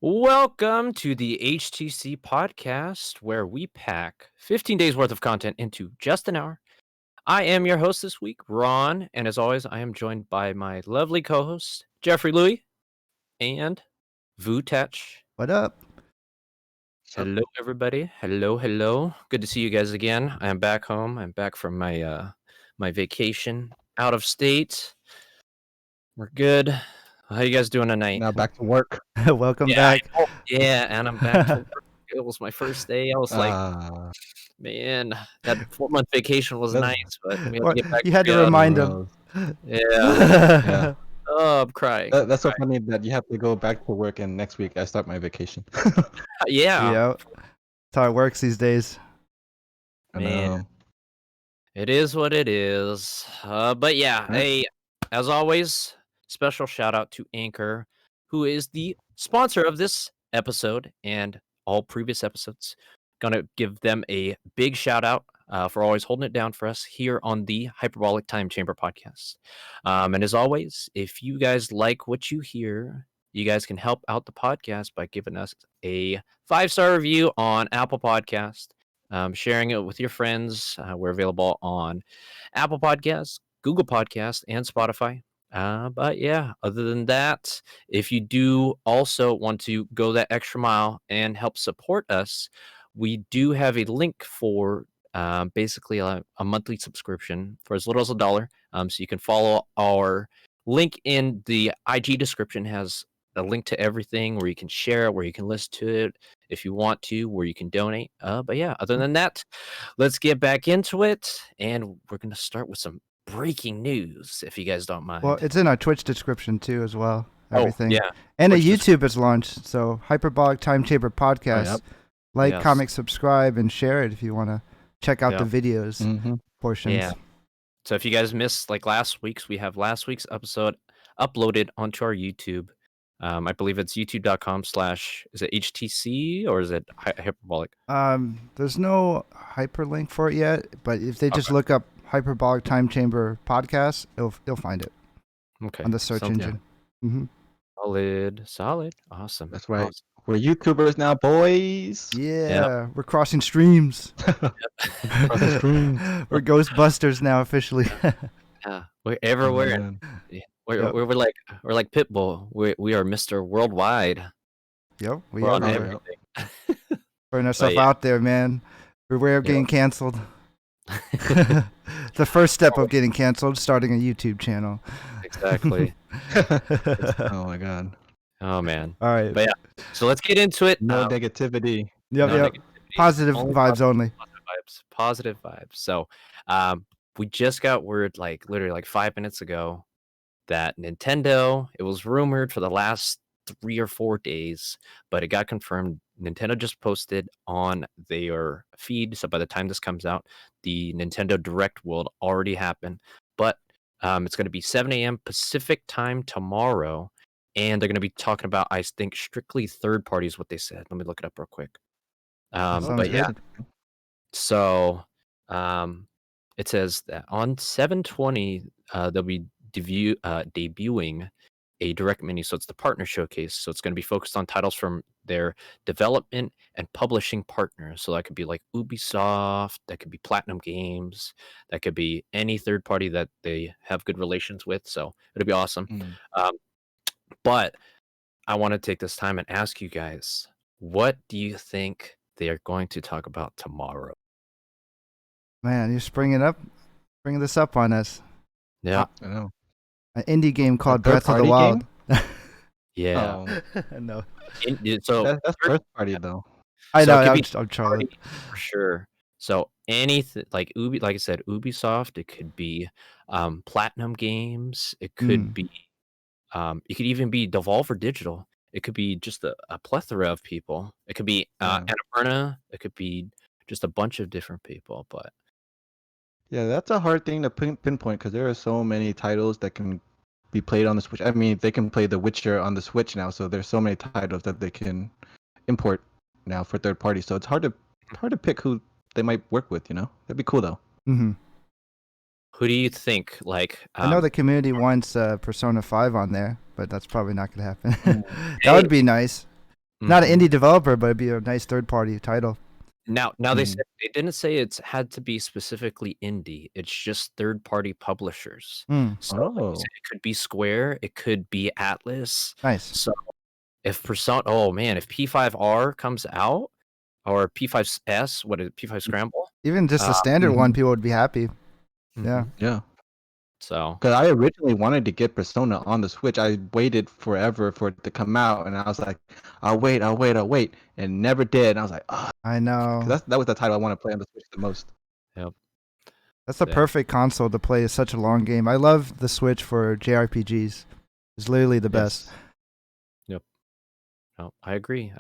Welcome to the HTC podcast, where we pack 15 days worth of content into just an hour. I am your host this week, Ron, and as always, I am joined by my lovely co-hosts, Jeffrey Louie and Thach. What up? Hello, everybody. Hello. Good to see you guys again. I am back home. I'm back from my vacation out of state. We're good. How you guys doing tonight? Now back to work. Welcome back. Yeah, and I'm back to work. It was my first day. I was like, man, that 4-month vacation was nice, but we had to get back. You had to remind them. Yeah. Oh, I'm crying. That's so funny that you have to go back to work, and next week I start my vacation. Yeah. That's how it works these days. Man, it is what it is. But yeah, hey, as always, special shout out to Anchor, who is the sponsor of this episode and all previous episodes. Gonna give them a big shout out for always holding it down for us here on the Hyperbolic Time Chamber Podcast. And as always, if you guys like what you hear, you guys can help out the podcast by giving us a 5-star review on Apple Podcast, sharing it with your friends. We're available on Apple Podcasts, Google Podcasts, and Spotify. But yeah, other than that, if you do also want to go that extra mile and help support us, we do have a link for basically a monthly subscription for as little as $1. So you can follow our link in the IG description. Has a link to everything where you can share it, where you can listen to it if you want to, where you can donate. But yeah, other than that, let's get back into it. And we're going to start with some breaking news, if you guys don't mind. Well, it's in our Twitch description too, as well. Everything. Oh, yeah. And a YouTube is launched. So Hyperbolic Time Chamber Podcast. Like, comment, subscribe, and share it if you want to check out the videos portions. Yeah. So if you guys missed like last week's, we have last week's episode uploaded onto our YouTube. I believe it's youtube.com/ is it HTC or is it Hyperbolic? There's no hyperlink for it yet, but if they just look up Hyperbolic Time Chamber Podcast, they'll find it. Okay. On the search engine. Solid. Awesome. That's right. Awesome. We're YouTubers now, boys. Yeah. We're crossing streams. We're Ghostbusters now officially. Yeah. We're everywhere. We're like Pitbull. We are Mr. Worldwide. Yep. We're on everything. Putting ourselves out there, man. Beware of getting canceled. The first step of getting canceled, starting a YouTube channel. Exactly. Oh my god. Oh man. All right. But yeah. So let's get into it. No negativity. Yep. Negativity. Positive vibes only. Positive vibes. So, we just got word literally 5 minutes ago that Nintendo, it was rumored for the last 3 or 4 days, but it got confirmed. Nintendo just posted on their feed, so by the time this comes out, the Nintendo Direct will already happen. But it's going to be 7 a.m. Pacific time tomorrow, and they're going to be talking about, I think, strictly third parties. What they said. Let me look it up real quick. But yeah, so it says that on 7/20 they'll be debuting a direct menu. So it's the partner showcase. So it's going to be focused on titles from their development and publishing partners. So that could be like Ubisoft, that could be Platinum Games, that could be any third party that they have good relations with. So it'll be awesome. But I want to take this time and ask you guys, what do you think they are going to talk about tomorrow? Man, you're bringing this up on us. Yeah, I know. An indie game called Breath of the Wild. Yeah. No. So that's first party though. I know. I'm trying for sure. So anything like I said, Ubisoft. It could be Platinum Games. It could be. It could even be Devolver Digital. It could be just a plethora of people. It could be Annapurna. It could be just a bunch of different people. But yeah, that's a hard thing to pinpoint because there are so many titles that can be played on the Switch. I mean, they can play The Witcher on the Switch now, so there's so many titles that they can import now for third parties. So it's hard to pick who they might work with. That'd be cool though. Mm-hmm. Who do you think? I know the community wants Persona 5 on there, but that's probably not going to happen. That would be nice. Not an indie developer, but it'd be a nice third-party title. Now they said they didn't say it's had to be specifically indie. It's just third-party publishers. So like you said, it could be Square, it could be Atlas. Nice. So if if P5R comes out or P5S, what is it, P5 Scramble? Even just the standard one, people would be happy. Yeah. So, because I originally wanted to get Persona on the Switch, I waited forever for it to come out, and I was like, I'll wait, and never did. And I was like, oh. I know. That was the title I want to play on the Switch the most. Yep. That's the perfect console to play such a long game. I love the Switch for JRPGs. It's literally the best. Yep. No, I agree.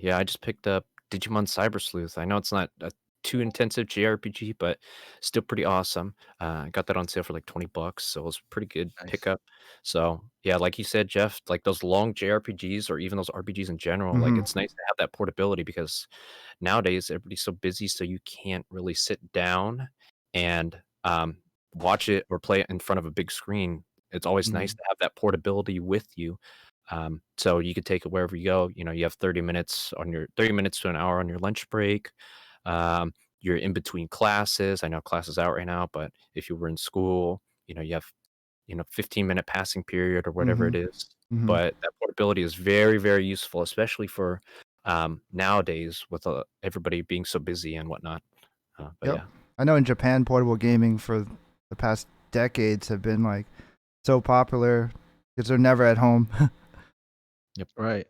Yeah, I just picked up Digimon Cyber Sleuth. I know it's not a too intensive JRPG, but still pretty awesome. I got that on sale for like $20, so it was a pretty good pickup. So yeah, like you said, Jeff, like those long JRPGs or even those RPGs in general, like it's nice to have that portability because nowadays everybody's so busy, so you can't really sit down and watch it or play it in front of a big screen. It's always nice to have that portability with you. So you could take it wherever you go. You know, you have 30 minutes to an hour on your lunch break. You're in between classes. I know class is out right now, but if you were in school, you know, you have, 15-minute passing period or whatever it is. But that portability is very, very useful, especially for nowadays with everybody being so busy and whatnot. Yeah, I know in Japan, portable gaming for the past decades have been like so popular because they're never at home. Yep. Right.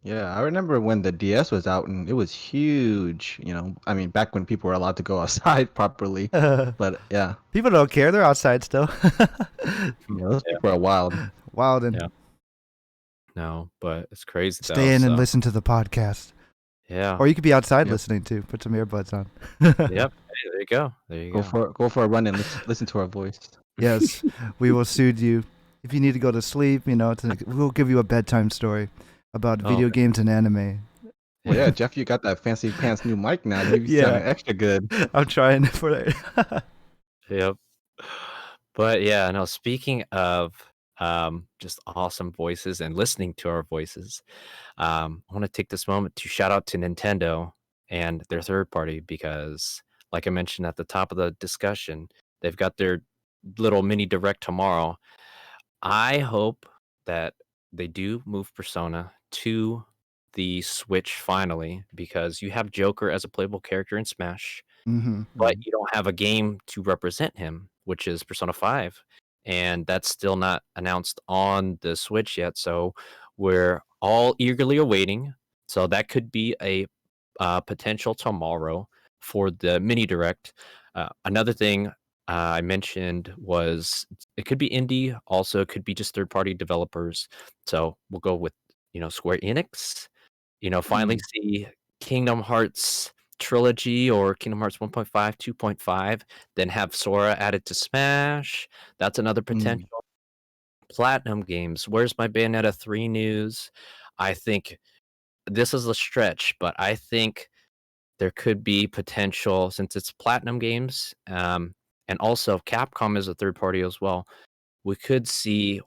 Yeah, I remember when the DS was out and it was huge. I mean, back when people were allowed to go outside properly. But yeah, people don't care; they're outside still. Those people are wild. No, but it's crazy. Stay in and listen to the podcast. Yeah. Or you could be outside listening too. Put some earbuds on. Yep. Hey, there you go. Go for a run and listen to our voice. Yes, we will soothe you. If you need to go to sleep, we'll give you a bedtime story about video games and anime. Well, yeah, Jeff, you got that fancy pants new mic now. You sound extra good. I'm trying for that. Yep. But yeah, no, speaking of just awesome voices and listening to our voices, I want to take this moment to shout out to Nintendo and their third party because, like I mentioned at the top of the discussion, they've got their little mini direct tomorrow. I hope that they do move Persona to the Switch finally because you have Joker as a playable character in Smash, but you don't have a game to represent him, which is Persona 5. And that's still not announced on the Switch yet. So we're all eagerly awaiting. So that could be a potential tomorrow for the mini direct. Another thing I mentioned was it could be indie. Also, it could be just third-party developers. So we'll go with, Square Enix. Finally see Kingdom Hearts Trilogy or Kingdom Hearts 1.5, 2.5, then have Sora added to Smash. That's another potential. Platinum Games. Where's my Bayonetta 3 news? I think this is a stretch, but I think there could be potential since it's Platinum Games, and also Capcom is a third party as well. We could see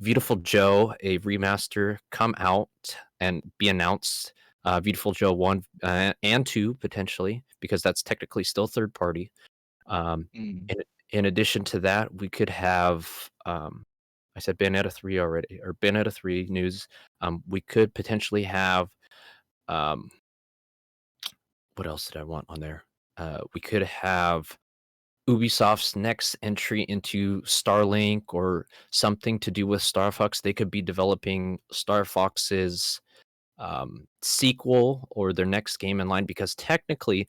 Beautiful Joe, a remaster, come out and be announced. Beautiful Joe 1 and 2 potentially, because that's technically still third party. In addition to that, we could have I said Bayonetta 3 already, or Bayonetta 3 news. We could potentially have what else did I want on there? We could have Ubisoft's next entry into Starlink or something to do with Star Fox. They could be developing Star Fox's sequel or their next game in line, because technically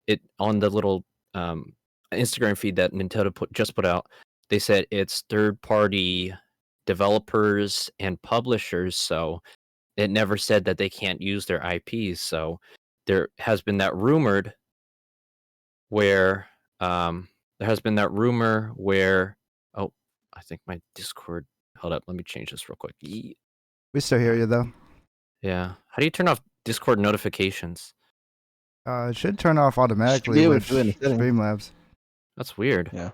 it on the little Instagram feed that Nintendo just put out, they said it's third-party developers and publishers, so it never said that they can't use their IPs. So there has been that rumored where oh, I think my Discord, hold up, let me change this real quick. We still hear you though. Yeah. How do you turn off Discord notifications? It should turn off automatically with Streamlabs. That's weird. Yeah.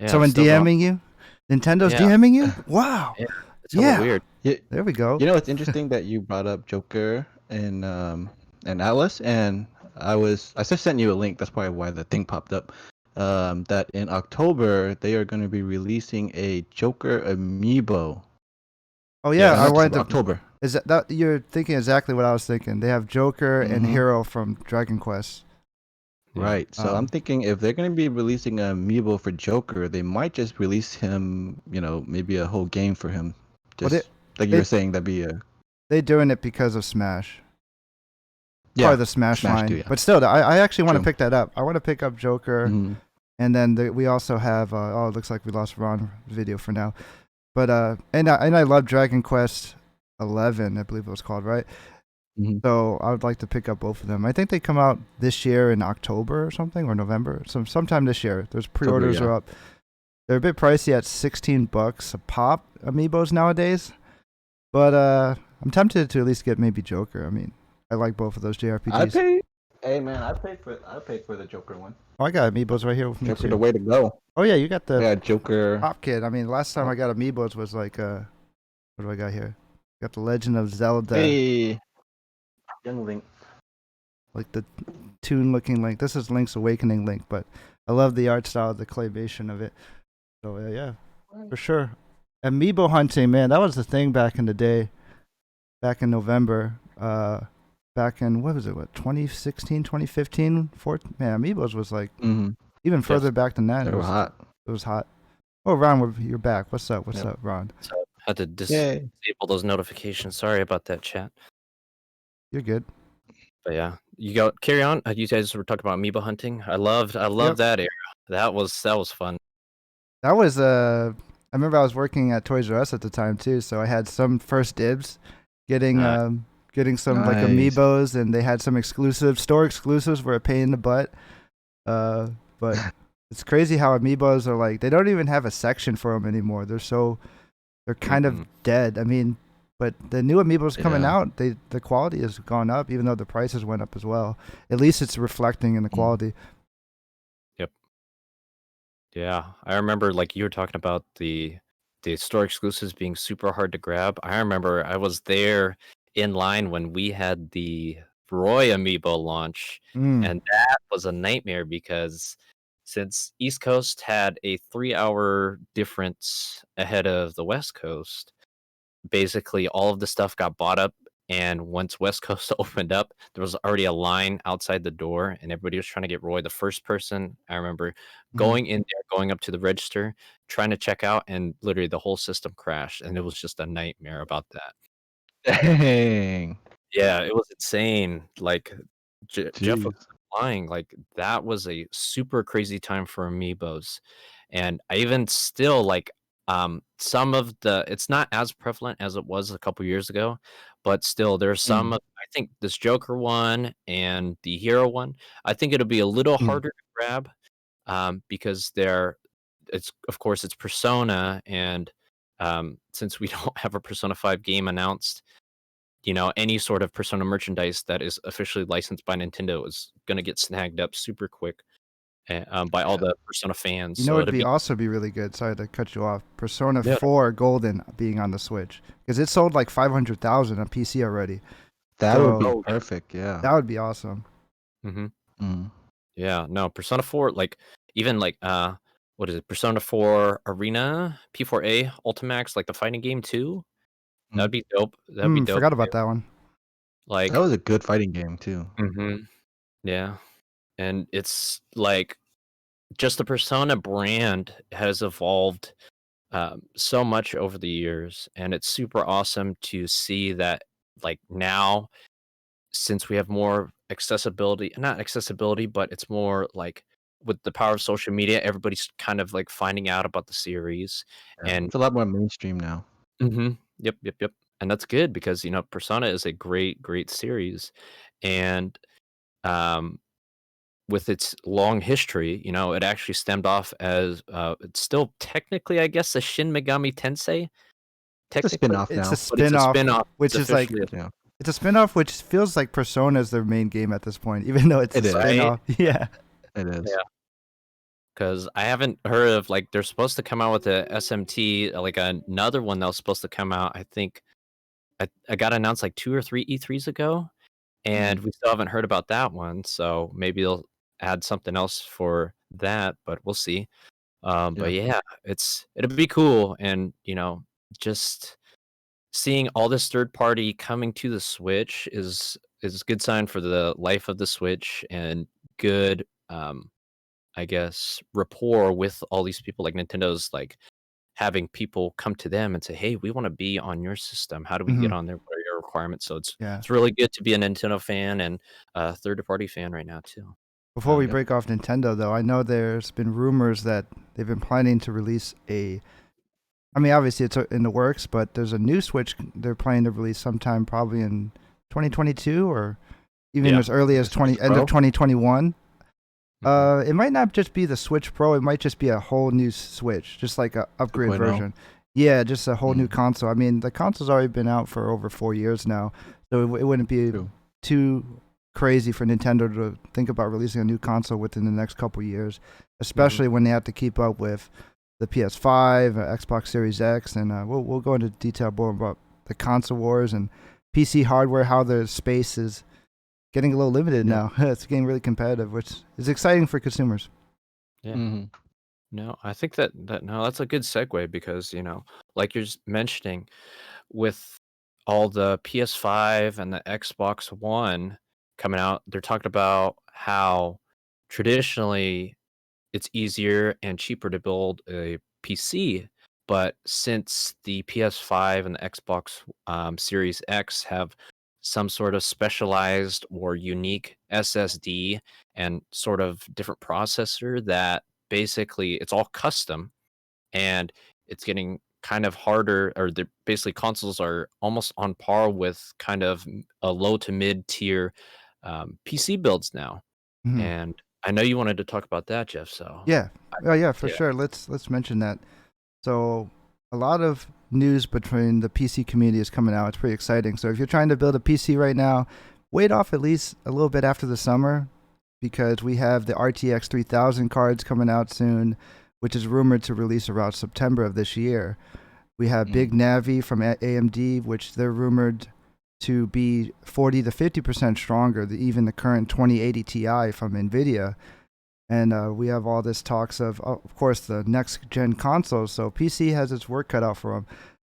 Someone DMing you? Nintendo's DMing you? Wow. Yeah. It's hella weird. Yeah, there we go. you know, it's interesting that you brought up Joker and Atlas, and I just sent you a link. That's probably why the thing popped up. That in October they are going to be releasing a Joker amiibo. Oh yeah, I wanted to. October. Is that you're thinking exactly what I was thinking? They have Joker and Hero from Dragon Quest. Right. So I'm thinking if they're going to be releasing an amiibo for Joker, they might just release him. You know, maybe a whole game for him. Just like you were saying, that'd be a. They're doing it because of Smash. Yeah, part of the Smash line. Too, yeah. But still, I actually want to pick that up. I want to pick up Joker, and then we also have. It looks like we lost Ron video for now, but and I love Dragon Quest 11, I believe it was called, right? So I would like to pick up both of them. I think they come out this year in October or something, or November, sometime this year. There's pre-orders are up. They're a bit pricey at $16 a pop, amiibos nowadays, but I'm tempted to at least get maybe Joker. I mean, I like both of those JRPGs. I paid for the Joker one. Oh, I got amiibos right here with me Joker, too. the way to go. Oh yeah, you got the Joker Pop Kid. I mean, last time I got amiibos was like what do I got here? Got the Legend of Zelda. Hey, young Link. Like the toon-looking Link. This is Link's Awakening Link, but I love the art style, the claymation of it. So yeah, for sure. Amiibo hunting, man, that was the thing back in the day. Back in November. Back in, what was it, 2016, 2015? Man, Amiibos was like, even further back than that. It was hot. It was hot. Oh, Ron, you're back. What's up? What's up, Ron? So I had to disable those notifications. Sorry about that, chat. You're good. But yeah, carry on. You guys were talking about Amiibo hunting. I loved that era. That was fun. That was, I remember I was working at Toys R Us at the time too, so I had some first dibs getting some like amiibos, and they had some store exclusives were a pain in the butt. But it's crazy how amiibos are like, they don't even have a section for them anymore. They're kind of dead. I mean, but the new amiibos coming out, the quality has gone up, even though the prices went up as well. At least it's reflecting in the quality. Yep. Yeah, I remember like you were talking about the store exclusives being super hard to grab. I remember I was there in line when we had the Roy amiibo launch, and that was a nightmare because since East Coast had a 3-hour difference ahead of the West Coast, basically all of the stuff got bought up, and once West Coast opened up, there was already a line outside the door, and everybody was trying to get Roy. The first person I remember going in there, going up to the register, trying to check out, and literally the whole system crashed, and it was just a nightmare about that. Dang. Yeah, it was insane. Like Jeff was lying. Like that was a super crazy time for amiibos, and I even still like some of it's not as prevalent as it was a couple years ago, but still there's some. I think this Joker one and the Hero one. I think it'll be a little harder to grab, because it's Persona, and since we don't have a Persona 5 game announced, any sort of Persona merchandise that is officially licensed by Nintendo is going to get snagged up super quick by all the Persona fans. It'd also be really good. Sorry to cut you off. Persona 4 Golden being on the Switch, because it sold like 500,000 on PC already. That would be perfect. Yeah, that would be awesome. Yeah, no, Persona 4, like even like what is it? Persona 4 Arena, P4A Ultimax, like the fighting game too. That'd be dope. That'd be dope. Forgot about that one. Like that was a good fighting game too. Yeah, and it's like just the Persona brand has evolved so much over the years, and it's super awesome to see that like now, since we have more not accessibility, but it's more like with the power of social media, everybody's kind of like finding out about the series, and it's a lot more mainstream now. Yep. And that's good because Persona is a great series, and with its long history, it actually stemmed off as it's still technically, I guess, a Shin Megami Tensei. It's a spin-off now. It's a spin-off, which is like it's a spin-off, which feels like Persona is their main game at this point, even though it's a spin-off. Right? Yeah, it is. Yeah. because I haven't heard of like they're supposed to come out with a SMT, like another one that was supposed to come out. I think I got announced like 2 or 3 E3s ago, and we still haven't heard about that one. So maybe they'll add something else for that, but we'll see. But yeah, it'll be cool, and just seeing all this third party coming to the Switch is a good sign for the life of the Switch and good, I guess, rapport with all these people. Like Nintendo's like having people come to them and say, "Hey, we want to be on your system. How do we get on there? What are your requirements?" So Yeah. it's really good to be a Nintendo fan and a third party fan right now too. Before we break off Nintendo, though, I know there's been rumors that they've been planning to release I mean, obviously it's in the works, but there's a new Switch they're planning to release sometime probably in 2022 or even as early as end of 2021. It might not just be the Switch Pro. It might just be a whole new Switch, just like a upgrade 2.0. version. Yeah, just a whole new console. I mean, the console's already been out for over 4 years now, so it wouldn't be too crazy for Nintendo to think about releasing a new console within the next couple years, especially when they have to keep up with the PS5, Xbox Series X, and we'll go into detail more about the console wars and PC hardware, how the space is getting a little limited now. It's getting really competitive, which is exciting for consumers. Yeah. No, I think that's a good segue because, like you're mentioning, with all the PS5 and the Xbox One coming out, they're talking about how traditionally it's easier and cheaper to build a PC. But since the PS5 and the Xbox Series X have some sort of specialized or unique SSD and sort of different processor that basically it's all custom, and it's getting kind of harder, or basically consoles are almost on par with kind of a low to mid tier PC builds now. And I know you wanted to talk about that, Jeff. So for sure. Let's mention that. So a lot of news between the PC community is coming out. It's pretty exciting. So if you're trying to build a PC right now, wait off at least a little bit after the summer, because we have the RTX 3000 cards coming out soon, which is rumored to release around September of this year. We have Big Navi from AMD, which they're rumored to be 40 to 50% stronger than even the current 2080 Ti from NVIDIA. And we have all this talks of course, the next-gen consoles. So PC has its work cut out for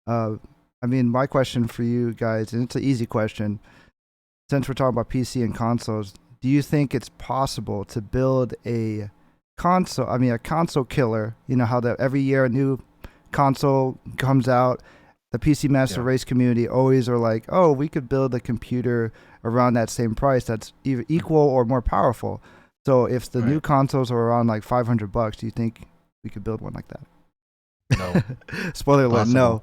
them. I mean, my question for you guys, and it's an easy question, since we're talking about PC and consoles, do you think it's possible to build a console killer? You know how that every year a new console comes out, the PC Master Race community always are like, oh, we could build a computer around that same price that's either equal or more powerful. So if the new consoles are around like $500, do you think we could build one like that? No. Spoiler alert, no.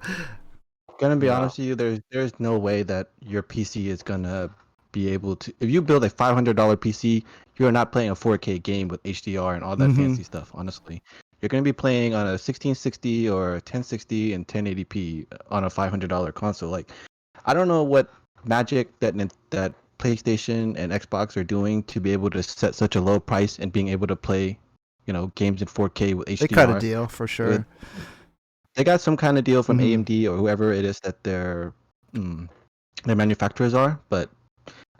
Gonna be honest with you, there's no way that your PC is gonna be able to. If you build a $500 PC, you're not playing a 4K game with HDR and all that fancy stuff. Honestly, you're gonna be playing on a 1660 or 1060 and 1080p on a $500 console. Like, I don't know what magic that PlayStation and Xbox are doing to be able to set such a low price and being able to play, games in 4K with HDR. They cut a deal for sure. They got some kind of deal from AMD or whoever it is that their manufacturers are, but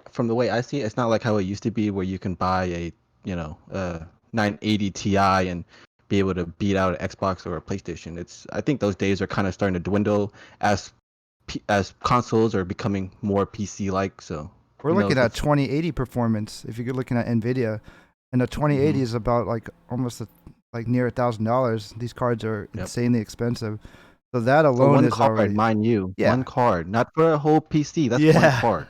from the way I see it, it's not like how it used to be where you can buy a 980 Ti and be able to beat out an Xbox or a PlayStation. I think those days are kind of starting to dwindle as consoles are becoming more PC-like. So we're looking at 2080 performance. If you're looking at NVIDIA, and the 2080 is about like almost near $1,000. These cards are insanely expensive. So that alone is already, mind you, one card, not for a whole PC. That's one card.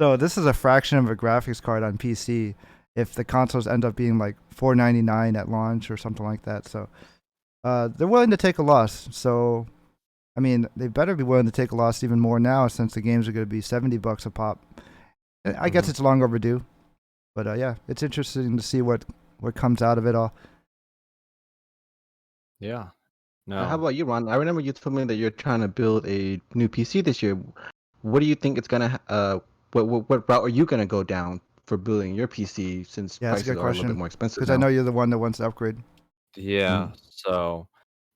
So this is a fraction of a graphics card on PC. If the consoles end up being like $499 at launch or something like that, so they're willing to take a loss. So, I mean, they better be willing to take a loss even more now, since the games are going to be $70 a pop. I guess it's long overdue, but it's interesting to see what comes out of it all. Yeah. No. How about you, Ron? I remember you told me that you're trying to build a new PC this year. What do you think it's gonna? What route are you gonna go down for building your PC since Yeah, that's a prices good are a little bit question. more expensive Because now? I know you're the one that wants to upgrade. Yeah. So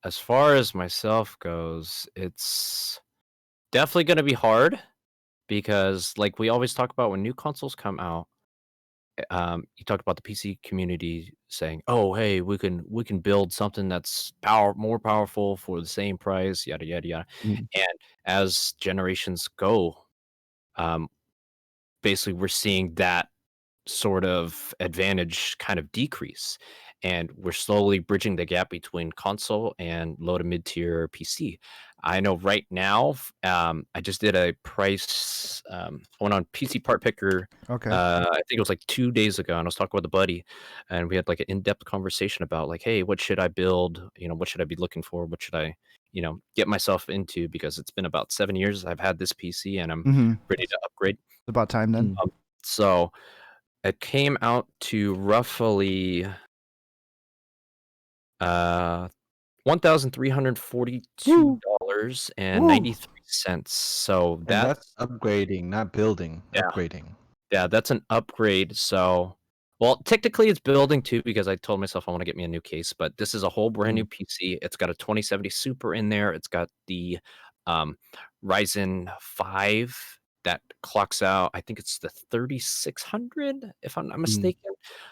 as far as myself goes, it's definitely going to be hard because, like we always talk about, when new consoles come out, you talked about the PC community saying, "Oh, hey, we can build something that's more powerful for the same price, yada yada yada." Mm. And as generations go, um, basically we're seeing that sort of advantage kind of decrease, and we're slowly bridging the gap between console and low to mid tier PC. I know right now, I just did a price, went on PC Part Picker. Okay. I think it was like 2 days ago, and I was talking with a buddy, and we had like an in-depth conversation about like, hey, what should I build? What should I be looking for? What should I, get myself into? Because it's been about 7 years I've had this PC, and I'm Mm-hmm. ready to upgrade. It's about time then. So it came out to roughly $1,342.93. So And that's that's upgrading, not building. yeah, Upgrading. yeah, that's an upgrade. So, well, technically it's building too, because I told myself I want to get me a new case, but this is a whole brand new PC. It's got a 2070 Super in there. It's got the um, Ryzen 5 that clocks out. I think it's the 3600, if I'm not mistaken.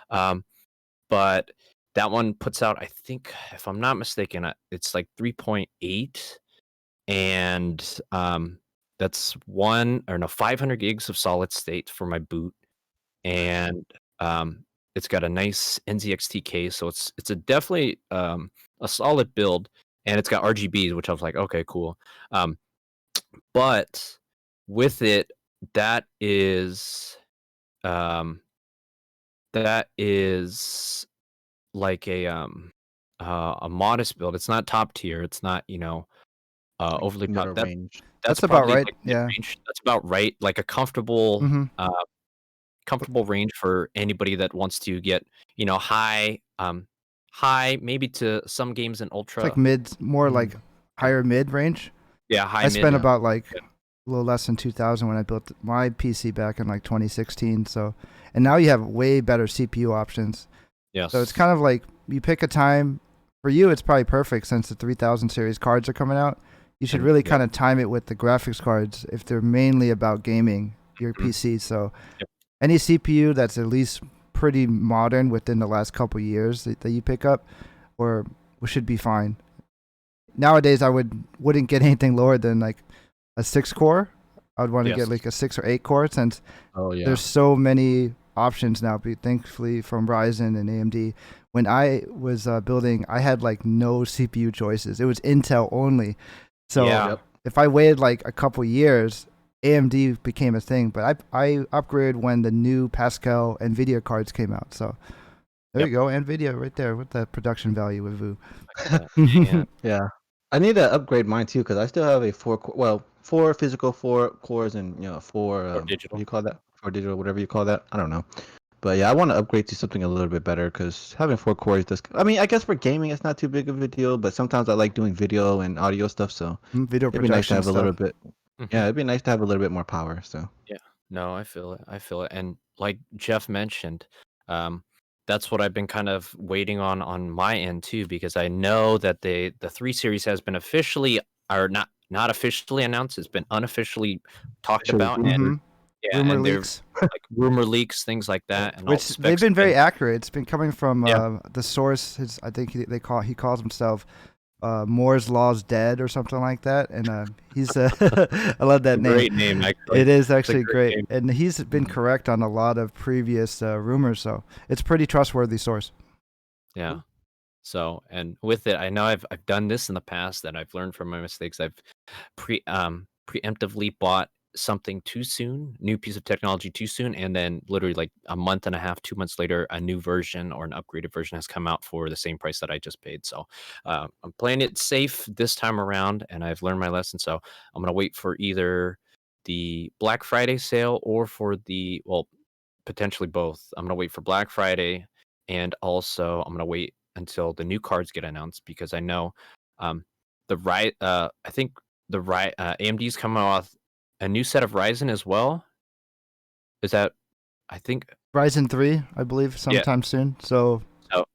But that one puts out, I think, if I'm not mistaken, it's like 3.8, and that's 500 gigs of solid state for my boot, and it's got a nice NZXT case, so it's a definitely a solid build, and it's got RGBs, which I was like, okay, cool. But with it, that is um, like a modest build. It's not top tier. It's not, overly top. Middle range. That's about probably right, like yeah. mid-range. That's about right. Like a comfortable Mm-hmm. comfortable range for anybody that wants to get, high maybe to some games in It's ultra. like more like higher mid range. Yeah, high I mid. spent about like a little less than 2,000 when I built my PC back in like 2016. So, and now you have way better CPU options. Yes. So it's kind of like you pick a time. For you, it's probably perfect since the 3000 series cards are coming out. You should really kind of time it with the graphics cards if they're mainly about gaming your PC. So any CPU that's at least pretty modern within the last couple years that you pick up, or should be fine. Nowadays, I wouldn't get anything lower than like a 6-core. I would want to get like a 6 or 8 core since there's so many options now. Thankfully, from Ryzen and AMD. When I was building, I had like no CPU choices. It was Intel only. So if I waited like a couple years, AMD became a thing. But I upgraded when the new Pascal NVIDIA cards came out. So there you go, NVIDIA right there with the production value with VU. Yeah. I need to upgrade mine too because I still have a 4 physical, 4 cores, and 4 digital. What do you call that? 4 digital, whatever you call that. I don't know. But yeah, I want to upgrade to something a little bit better because having 4 cores does. I mean, I guess for gaming it's not too big of a deal, but sometimes I like doing video and audio stuff, so video it'd be nice to have stuff. a little bit. Yeah, it'd be nice to have a little bit more power. So yeah, no, I feel it, and like Jeff mentioned, that's what I've been kind of waiting on my end too, because I know that the 3 series has been officially, or not officially announced. It's been unofficially talked about, and rumor and leaks, like rumor leaks, things like that, and which they've been very accurate. It's been coming from the source. I think he calls himself Moore's Law's Dead or something like that, and he's I love that name. Great name, actually. It is actually great, and he's been correct on a lot of previous rumors, so it's pretty trustworthy source. Yeah. So, and with it, I know I've done this in the past, and I've learned from my mistakes. I've preemptively bought something too soon, new piece of technology too soon, and then literally like a month and a half, 2 months later, a new version or an upgraded version has come out for the same price that I just paid. So I'm playing it safe this time around, and I've learned my lesson. So I'm gonna wait for either the Black Friday sale or for potentially both. I'm gonna wait for Black Friday, and also I'm gonna wait until the new cards get announced, because I know I think AMD's coming out with a new set of Ryzen as well. Is that I think Ryzen 3, I believe, sometime soon. So, so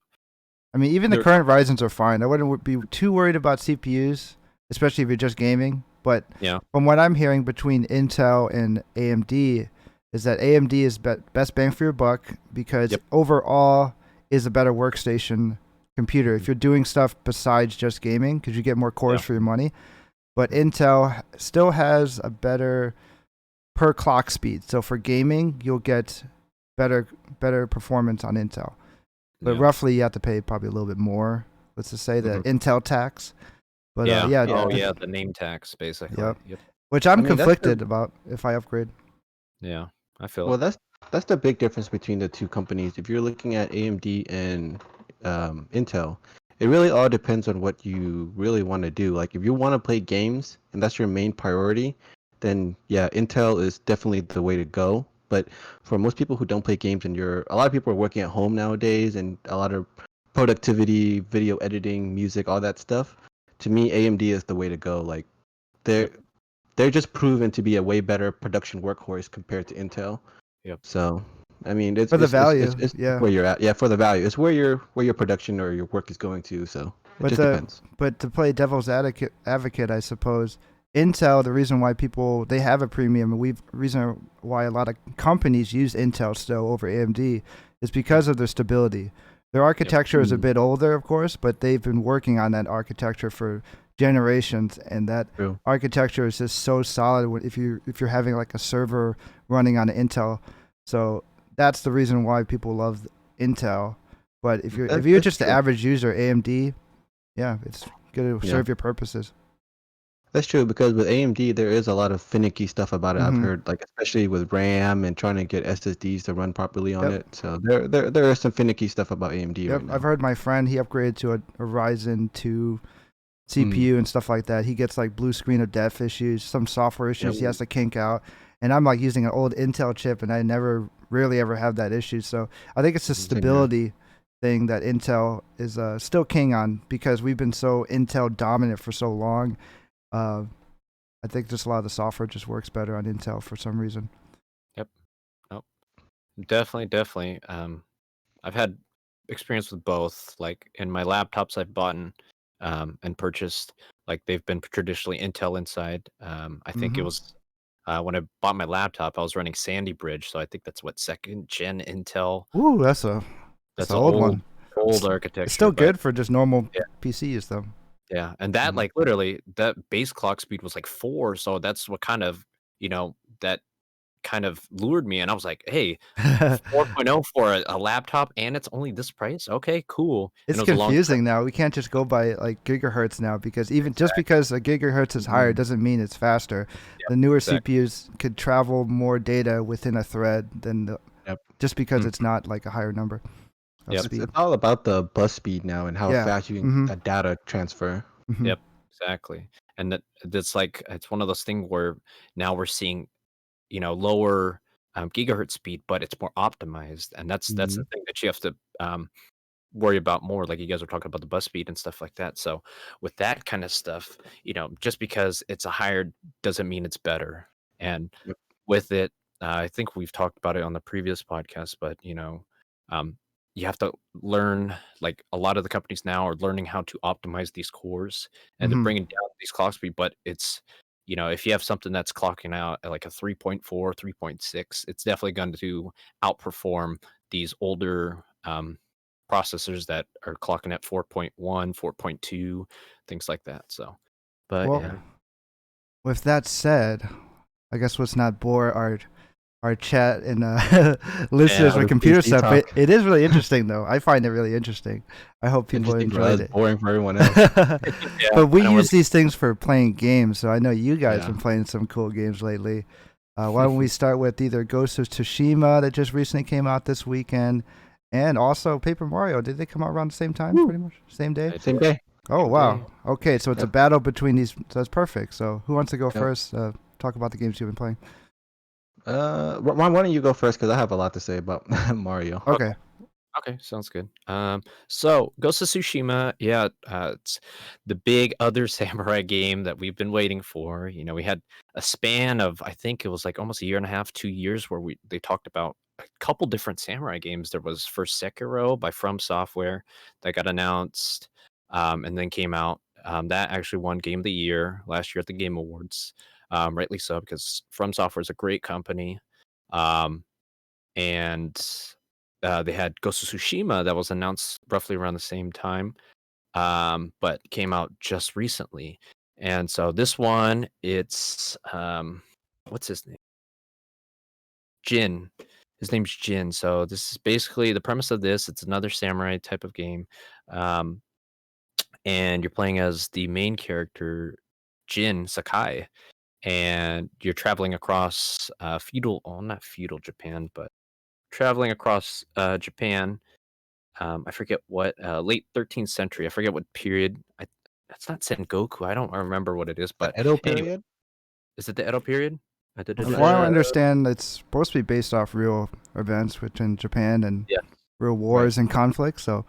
I mean, even the current Ryzens are fine. I wouldn't be too worried about CPUs, especially if you're just gaming. But from what I'm hearing between Intel and AMD is that AMD is best bang for your buck because overall is a better workstation computer. If you're doing stuff besides just gaming, because you get more cores for your money. But Intel still has a better per clock speed. So for gaming, you'll get better performance on Intel. But roughly, you have to pay probably a little bit more. Let's just say the Intel tax. But the name tax basically. Yep. Which I'm conflicted about if I upgrade. Yeah, I feel. Well, that's the big difference between the two companies. If you're looking at AMD and Intel, it really all depends on what you really want to do. Like if you want to play games and that's your main priority, then yeah, Intel is definitely the way to go. But for most people who don't play games and a lot of people are working at home nowadays and a lot of productivity, video editing, music, all that stuff, to me AMD is the way to go. Like they're just proven to be a way better production workhorse compared to Intel. Yep. So I mean, it's for the value. It's where you're at. Yeah, for the value. It's where your production or your work is going to. So it just depends. But to play devil's advocate, I suppose Intel. The reason why they have a premium, and reason why a lot of companies use Intel still over AMD is because of their stability. Their architecture is a bit older, of course, but they've been working on that architecture for generations, and that architecture is just so solid. If you're having like a server running on Intel, so that's the reason why people love Intel. But if you're just the average user, AMD, it's going to serve your purposes. That's true, because with AMD there is a lot of finicky stuff about it. I've heard, like especially with RAM and trying to get SSDs to run properly on it. So there is some finicky stuff about AMD right now. I've heard my friend, he upgraded to a Ryzen 2 CPU and stuff like that. He gets like blue screen of death issues, some software issues he has to kink out. And I'm like using an old Intel chip, and I rarely ever have that issue. So I think it's a stability thing that Intel is still king on, because we've been so Intel dominant for so long. I think just a lot of the software just works better on Intel for some reason. Yep. Oh, definitely. I've had experience with both. Like in my laptops I've bought and purchased, like they've been traditionally Intel inside. I think it was when I bought my laptop, I was running Sandy Bridge, so I think that's what 2nd gen Intel. Ooh, that's an old one. Old architecture. It's still good for just normal PCs though. Yeah, and that like literally that base clock speed was like 4, so that's what kind of that kind of lured me, and I was like, hey, 4.0 for a laptop, and it's only this price. Okay, cool. It's confusing now. We can't just go by like gigahertz now, because just because a gigahertz is higher doesn't mean it's faster. The newer CPUs could travel more data within a thread than just because it's not like a higher number. It's all about the bus speed now and how fast you can get data transfer. Yep, exactly. And that's like, it's one of those things where now we're seeing lower gigahertz speed, but it's more optimized, and that's the thing that you have to worry about more. Like you guys were talking about the bus speed and stuff like that. So with that kind of stuff, just because it's a higher doesn't mean it's better. And with it, I think we've talked about it on the previous podcast, but you have to learn, like a lot of the companies now are learning how to optimize these cores and to bring down these clock speed. But it's, if you have something that's clocking out at like a 3.4, 3.6, it's definitely going to outperform these older processors that are clocking at 4.1, 4.2, things like that. So, but with that said, I guess let's not bore our chat and listeners with computer stuff. It is really interesting, though. I find it really interesting. I hope people enjoyed it. Boring for everyone else. But we use these things for playing games, so I know you guys have been playing some cool games lately. Why don't we start with either Ghost of Tsushima that just recently came out this weekend, and also Paper Mario. Did they come out around the same time, pretty much? Same day? Same day. Oh, wow. Okay, so it's a battle between these. So that's perfect. So who wants to go first? Talk about the games you've been playing. Ron, why don't you go first, because I have a lot to say about Mario. Okay, sounds good. So Ghost of Tsushima, it's the big other samurai game that we've been waiting for. We had a span of, I think it was like almost a year and a half, 2 years, where they talked about a couple different samurai games. There was first Sekiro by From Software that got announced, and then came out. That actually won Game of the Year last year at the Game Awards, rightly so, because From Software is a great company. Um, and they had Ghost of Tsushima that was announced roughly around the same time, but came out just recently. And so this one, it's what's his name? Jin. His name's Jin. So this is basically the premise of this. It's another samurai type of game, um, and you're playing as the main character, Jin Sakai, and you're traveling across feudal, well, not feudal Japan, but traveling across Japan. I forget what late 13th century. I forget what period. That's not Sengoku. I don't remember what it is, but Edo anyway, period. is it the Edo period? From what I understand, it's supposed to be based off real events within Japan and Yeah. real wars and conflicts. So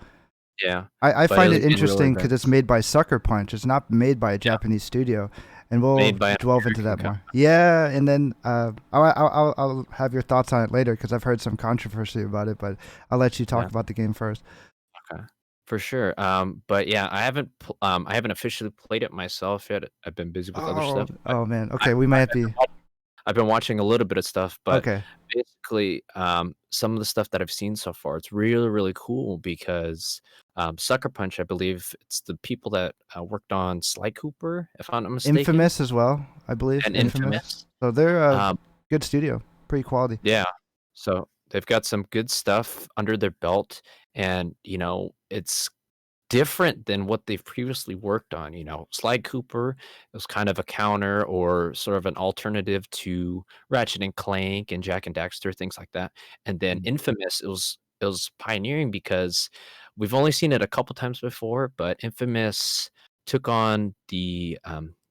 Yeah, I but find it it was in real interesting because events. it's made by Sucker Punch. It's not made by a Japanese studio, and we'll Made by an delve into that American more. Yeah, and then I'll have your thoughts on it later because I've heard some controversy about it, but I'll let you talk Yeah. about the game first. Okay, for sure. But yeah, I haven't officially played it myself yet. I've been busy with other stuff. Oh man. I, Okay, we might be. I've been watching a little bit of stuff, but Okay. basically, some of the stuff that I've seen so far, it's really, really cool because Sucker Punch, I believe it's the people that worked on Sly Cooper, if I'm not mistaken, Infamous as well, I believe. and Infamous. So they're a Um, good studio, pretty quality. Yeah. So they've got some good stuff under their belt, and it's different than what they've previously worked on. Sly Cooper was kind of a counter or sort of an alternative to Ratchet and Clank and Jack and Daxter, things like that. And then Infamous, it was pioneering because we've only seen it a couple times before, but Infamous took on the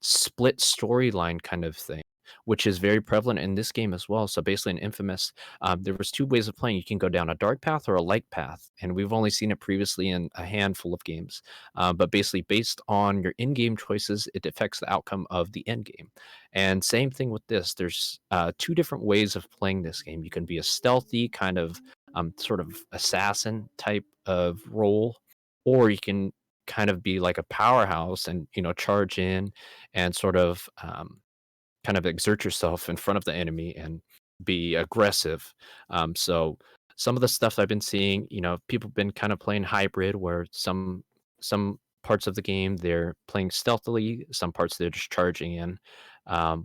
split storyline kind of thing, which is very prevalent in this game as well. So basically in Infamous, there was two ways of playing. You can go down a dark path or a light path, and we've only seen it previously in a handful of games. But basically, based on your in-game choices, it affects the outcome of the end game. And same thing with this. There's two different ways of playing this game. You can be a stealthy kind of sort of assassin type of role, or you can kind of be like a powerhouse and charge in and sort of kind of exert yourself in front of the enemy and be aggressive. So some of the stuff I've been seeing, people have been kind of playing hybrid, where some parts of the game they're playing stealthily, some parts they're just charging in.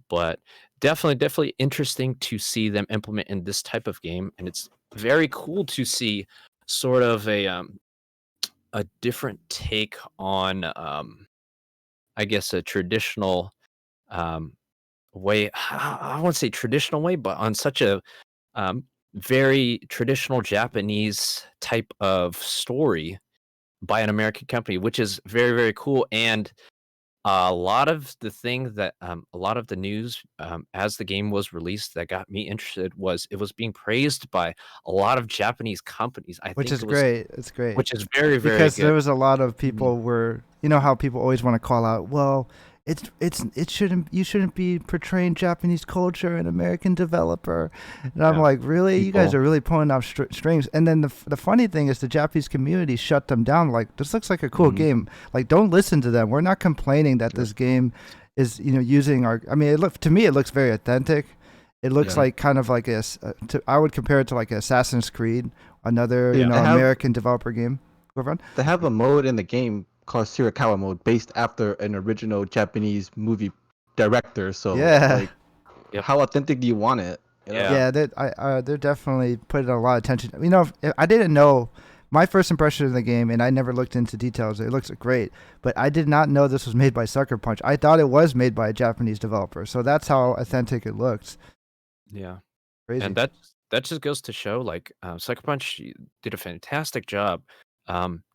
But definitely interesting to see them implement in this type of game, and it's very cool to see sort of a different take on, I guess, a traditional way. I won't say traditional way, but on such a very traditional Japanese type of story by an American company, which is very, very cool. And a lot of the thing that a lot of the news as the game was released that got me interested was it was being praised by a lot of Japanese companies. I Which think is it was, great. It's great. which is very, very Because good. there was a lot of people were, you know how people always want to call out, well, it shouldn't, you shouldn't be portraying Japanese culture and American developer. And I'm Yeah. like, really? You guys People. are really pulling out strings. And then the funny thing is the Japanese community shut them down. Like, this looks like a cool game. Like, don't listen to them. We're not complaining that this game is, using our, I mean, to me, it looks very authentic. It looks like kind of like I would compare it to like Assassin's Creed, another, They have- American developer game. Go on. They have a mode in the game called Shirakawa mode, based after an original Japanese movie director. So Yeah. like, Yep. how authentic do you want it? You know? Yeah. Yeah, they're definitely putting a lot of attention. I didn't know. My first impression of the game, and I never looked into details. It looks great, but I did not know this was made by Sucker Punch. I thought it was made by a Japanese developer. So that's how authentic it looks. Yeah. Crazy. And that just goes to show, like, Sucker Punch did a fantastic job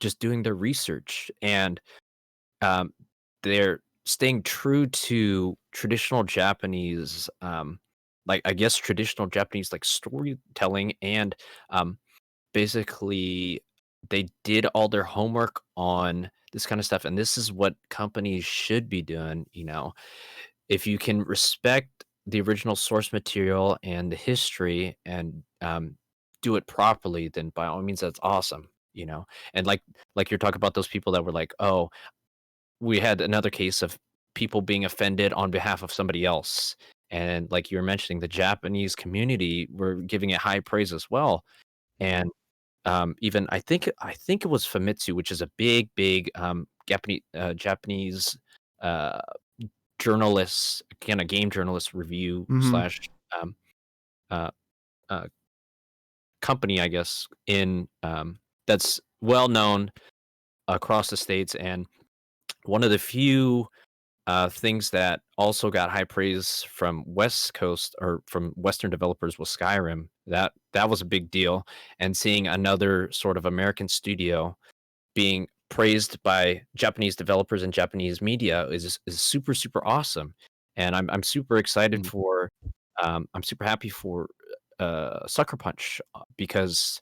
just doing their research, and they're staying true to traditional Japanese, like, I guess traditional Japanese, like, storytelling, and basically they did all their homework on this kind of stuff, and this is what companies should be doing. If you can respect the original source material and the history, and do it properly, then by all means, that's awesome, you know? And like you're talking about those people that were like, oh, we had another case of people being offended on behalf of somebody else. And like you were mentioning, the Japanese community were giving it high praise as well. And even I think it was Famitsu, which is a big Japanese uh, journalist, kind of game journalist review Mm-hmm. slash um, uh, uh, company, I guess, in that's well known across the states, and one of the few things that also got high praise from West Coast or from Western developers was Skyrim. That was a big deal, and seeing another sort of American studio being praised by Japanese developers and Japanese media is super awesome. And I'm super excited Mm. for I'm super happy for Sucker Punch because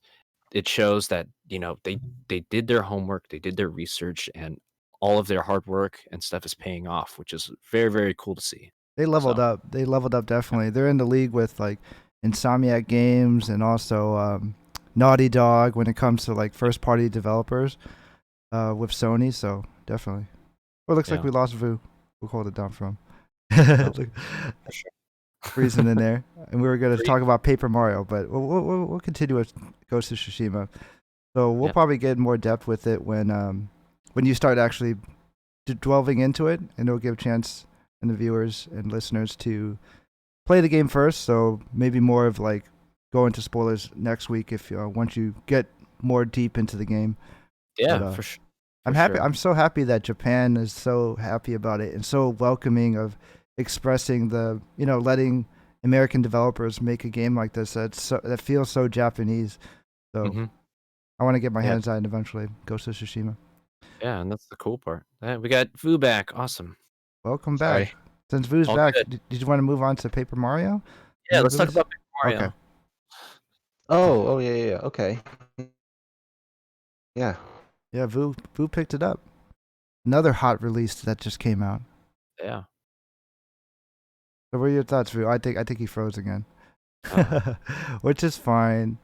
it shows that they did their homework, they did their research, and all of their hard work and stuff is paying off, which is very cool to see. They leveled So up. They leveled up definitely. They're in the league with like Insomniac Games and also Naughty Dog when it comes to like first party developers with Sony. So definitely. Well, it looks like yeah, we lost Vu. We'll hold it down from no, Look, for sure. freezing in there. And we were going to Free- talk about Paper Mario, but we'll continue with Ghost of Tsushima. So we'll yeah, probably get more depth with it when you start actually delving into it, and it'll give a chance and the viewers and listeners to play the game first. So maybe more of like go into spoilers next week if once you get more deep into the game. yeah, But for sure. I'm For happy. sure. I'm so happy that Japan is so happy about it and so welcoming of expressing the letting American developers make a game like this that feels so Japanese. So hmm I want to get my Yeah, hands on it eventually. Ghost of Tsushima. yeah, and that's the cool part. We got Vu back. Awesome. Welcome back. Sorry. Since Vu's All back, good. did you want to move on to Paper Mario? Yeah, New let's talk release? about Paper Okay. Mario. Oh, yeah. Okay. Yeah. Yeah, Vu picked it up. Another hot release that just came out. Yeah. So what are your thoughts, Vu? I think he froze again. Uh, Which is fine.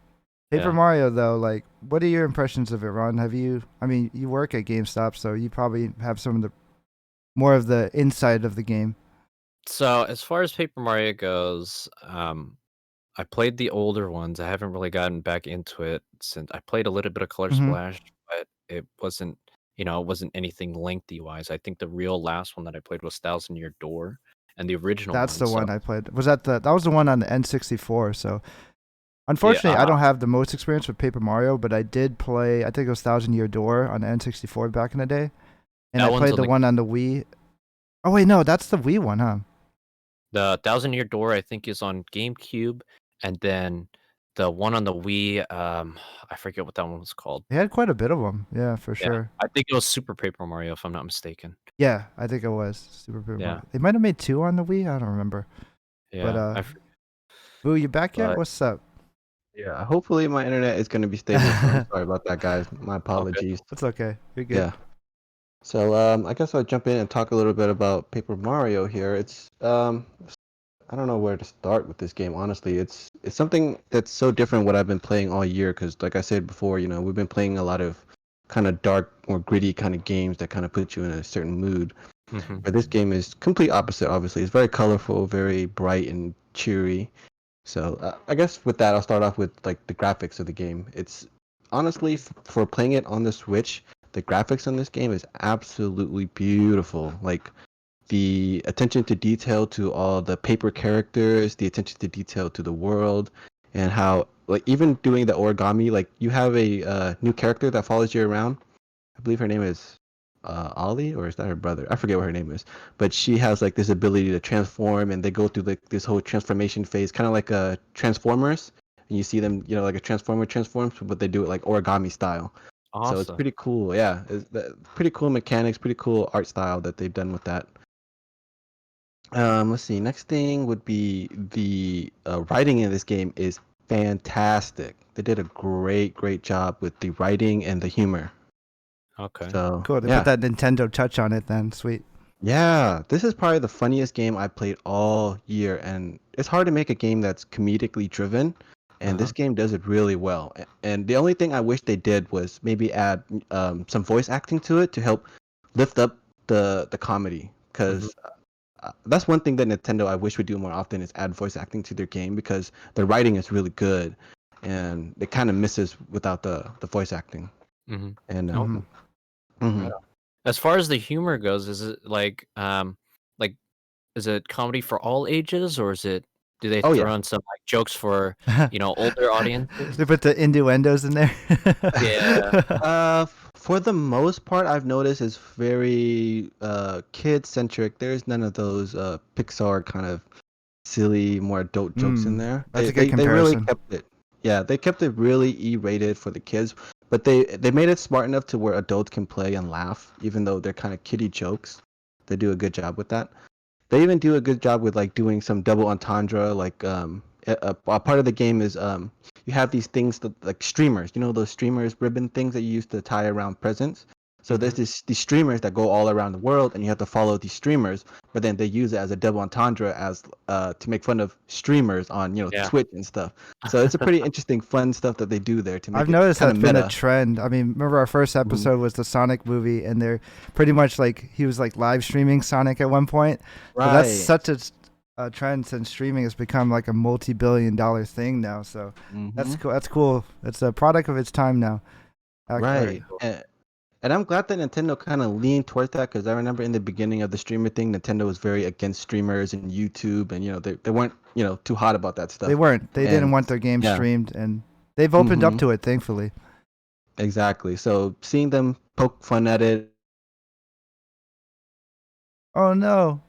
Paper yeah. Mario though, like what are your impressions of it, Ron? You work at GameStop, so you probably have some of the more of the inside of the game. So as far as Paper Mario goes, I played the older ones. I haven't really gotten back into it since I played a little bit of Color Mhm. Splash, but it wasn't anything lengthy wise. I think the real last one that I played was Thousand Year Door and the original That's one. the So one I played. That was the one on the N64, so yeah, unfortunately, I don't have the most experience with Paper Mario, but I did play. I think it was Thousand Year Door on the N64 back in the day, and I that one's played on the one on the Wii. Oh wait, no, that's the Wii one, huh? the Thousand Year Door. I think is on GameCube, and then the one on the Wii. I forget what that one was called. They had quite a bit of them. Yeah, for Yeah, sure. I think it was Super Paper Mario, if I'm not mistaken. Yeah, I think it was Super Paper Yeah, Mario. They might have made two on the Wii. I don't remember. But yeah. Boo, you back yet? But What's up? Yeah. Hopefully my internet is going to be stable. So I'm sorry about that, guys. My all good. apologies. It's okay. You're good. Yeah. So I guess I'll jump in and talk a little bit about Paper Mario here. It's I don't know where to start with this game. Honestly, it's something that's so different what I've been playing all year. Because like I said before, we've been playing a lot of kind of dark or gritty kind of games that kind of put you in a certain mood. hmm But this game is complete opposite. Obviously, it's very colorful, very bright and cheery. So I guess with that, I'll start off with like the graphics of the game. It's honestly for playing it on the Switch, the graphics on this game is absolutely beautiful. Like the attention to detail to all the paper characters, the attention to detail to the world, and how like even doing the origami, like you have a new character that follows you around. I believe her name is Ollie, or is that her brother? I forget what her name is. But she has like this ability to transform, and they go through like this whole transformation phase, kind of like a Transformers. And you see them, like a transformer transforms, but they do it like origami style. So it's Awesome. pretty cool. Yeah, pretty cool mechanics, pretty cool art style that they've done with that. Let's see. Next thing would be the writing in this game is fantastic. They did a great job with the writing and the humor. Okay. So Cool. They put yeah, that Nintendo touch on it then. Sweet. yeah. This is probably the funniest game I played all year, and it's hard to make a game that's comedically driven, and this game does it really well. And the only thing I wish they did was maybe add some voice acting to it to help lift up the comedy, because that's one thing that Nintendo I wish would do more often is add voice acting to their game, because the writing is really good, and it kind of misses without the voice acting. And as far as the humor goes, is it like is it comedy for all ages, or do they throw in some like jokes for older audiences? They put the innuendos in there. Yeah. For the most part, I've noticed it's very kid centric. There's none of those Pixar kind of silly, more adult jokes in there. That's a good comparison. They really kept it. Yeah, they kept it really E-rated for the kids, but they made it smart enough to where adults can play and laugh, even though they're kind of kiddie jokes. They do a good job with that. They even do a good job with like doing some double entendre. Like a part of the game is you have these things that, like streamers. You know those streamers ribbon things that you used to tie around presents. So there's these streamers that go all around the world, and you have to follow these streamers. But then they use it as a double entendre as to make fun of streamers on Twitch and stuff. So it's a pretty interesting, fun stuff that they do there to make. I've noticed that's been a trend. I mean, remember our first episode was the Sonic movie, and they're pretty much like he was like live streaming Sonic at one point. Right. So that's such a trend since streaming has become like a multi-billion-dollar thing now. So that's cool. That's cool. It's a product of its time now. Right. And I'm glad that Nintendo kind of leaned towards that, because I remember in the beginning of the streamer thing, Nintendo was very against streamers and YouTube, and they weren't too hot about that stuff. They weren't. They didn't want their game streamed, and they've opened up to it, thankfully. Exactly. So seeing them poke fun at it. Oh no,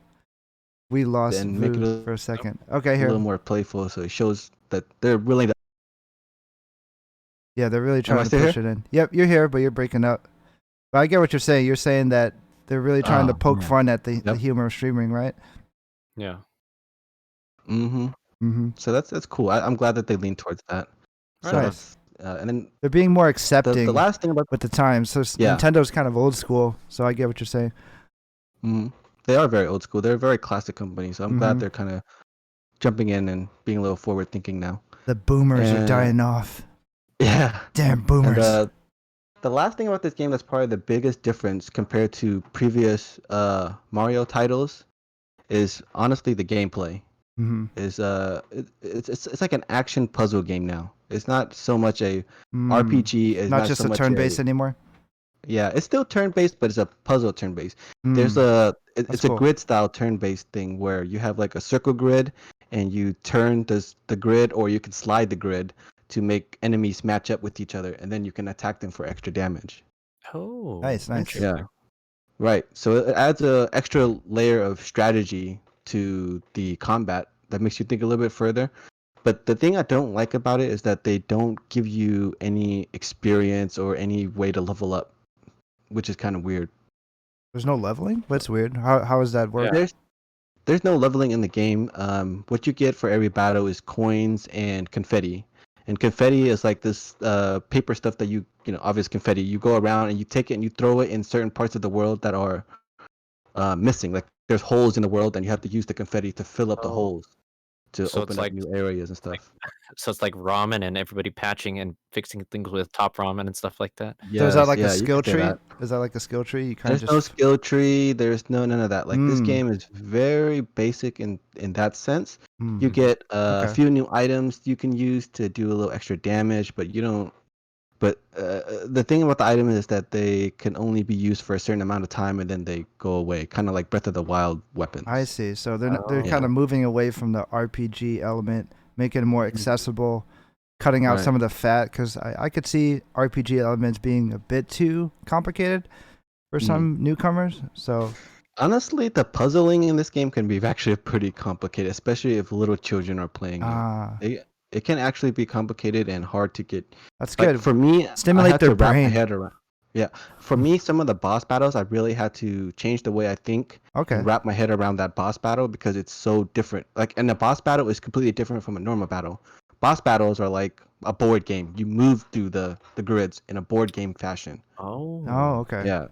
we lost Vu for a second. Okay, here. A little more playful, so it shows that they're really. Yeah, they're really trying to push it in. Yep, you're here, but you're breaking up. But I get what you're saying. You're saying that they're really trying to poke fun at the humor of streaming, right? Yeah. So that's cool. I'm glad that they lean towards that. So nice. And then they're being more accepting. The last thing about with the times. So Nintendo's kind of old school. So I get what you're saying. They are very old school. They're a very classic company. So I'm glad they're kind of jumping in and being a little forward thinking now. The boomers are dying off. Yeah. Damn boomers. And, the last thing about this game that's probably the biggest difference compared to previous Mario titles is honestly the gameplay. Is it's like an action puzzle game now. It's not so much a RPG. It's not just so a turn-based anymore. Yeah, it's still turn-based, but it's a puzzle turn-based. There's it's cool. A grid-style turn-based thing where you have like a circle grid, and you turn the grid, or you can slide the grid to make enemies match up with each other, and then you can attack them for extra damage. Oh, nice. Yeah, right. So it adds a extra layer of strategy to the combat that makes you think a little bit further. But the thing I don't like about it is that they don't give you any experience or any way to level up, which is kind of weird. There's no leveling? That's weird. How does that work? Yeah. There's no leveling in the game. What you get for every battle is coins and confetti. And confetti is like this paper stuff that obvious confetti. You go around and you take it and you throw it in certain parts of the world that are missing. Like there's holes in the world, and you have to use the confetti to fill up the holes to open up new areas and stuff. So it's like ramen, and everybody patching and fixing things with top ramen and stuff like that. Yes, so is that like a skill tree? Is that like a skill tree? You There's no skill tree. There's none of that. Like this game is very basic in that sense. You get a few new items you can use to do a little extra damage, but you don't. But the thing about the item is that they can only be used for a certain amount of time, and then they go away, kind of like Breath of the Wild weapons. I see. So they're kind of moving away from the RPG element, making it more accessible, cutting out some of the fat, because I could see RPG elements being a bit too complicated for some newcomers. So honestly, the puzzling in this game can be actually pretty complicated, especially if little children are playing it. It can actually be complicated and hard to get. That's good. For me, stimulate their brain. Wrap my head around. Yeah, for me, some of the boss battles, I really had to change the way I think. And wrap my head around that boss battle, because it's so different. Like, and the boss battle is completely different from a normal battle. Boss battles are like a board game. You move through the grids in a board game fashion. Oh, okay. Yeah.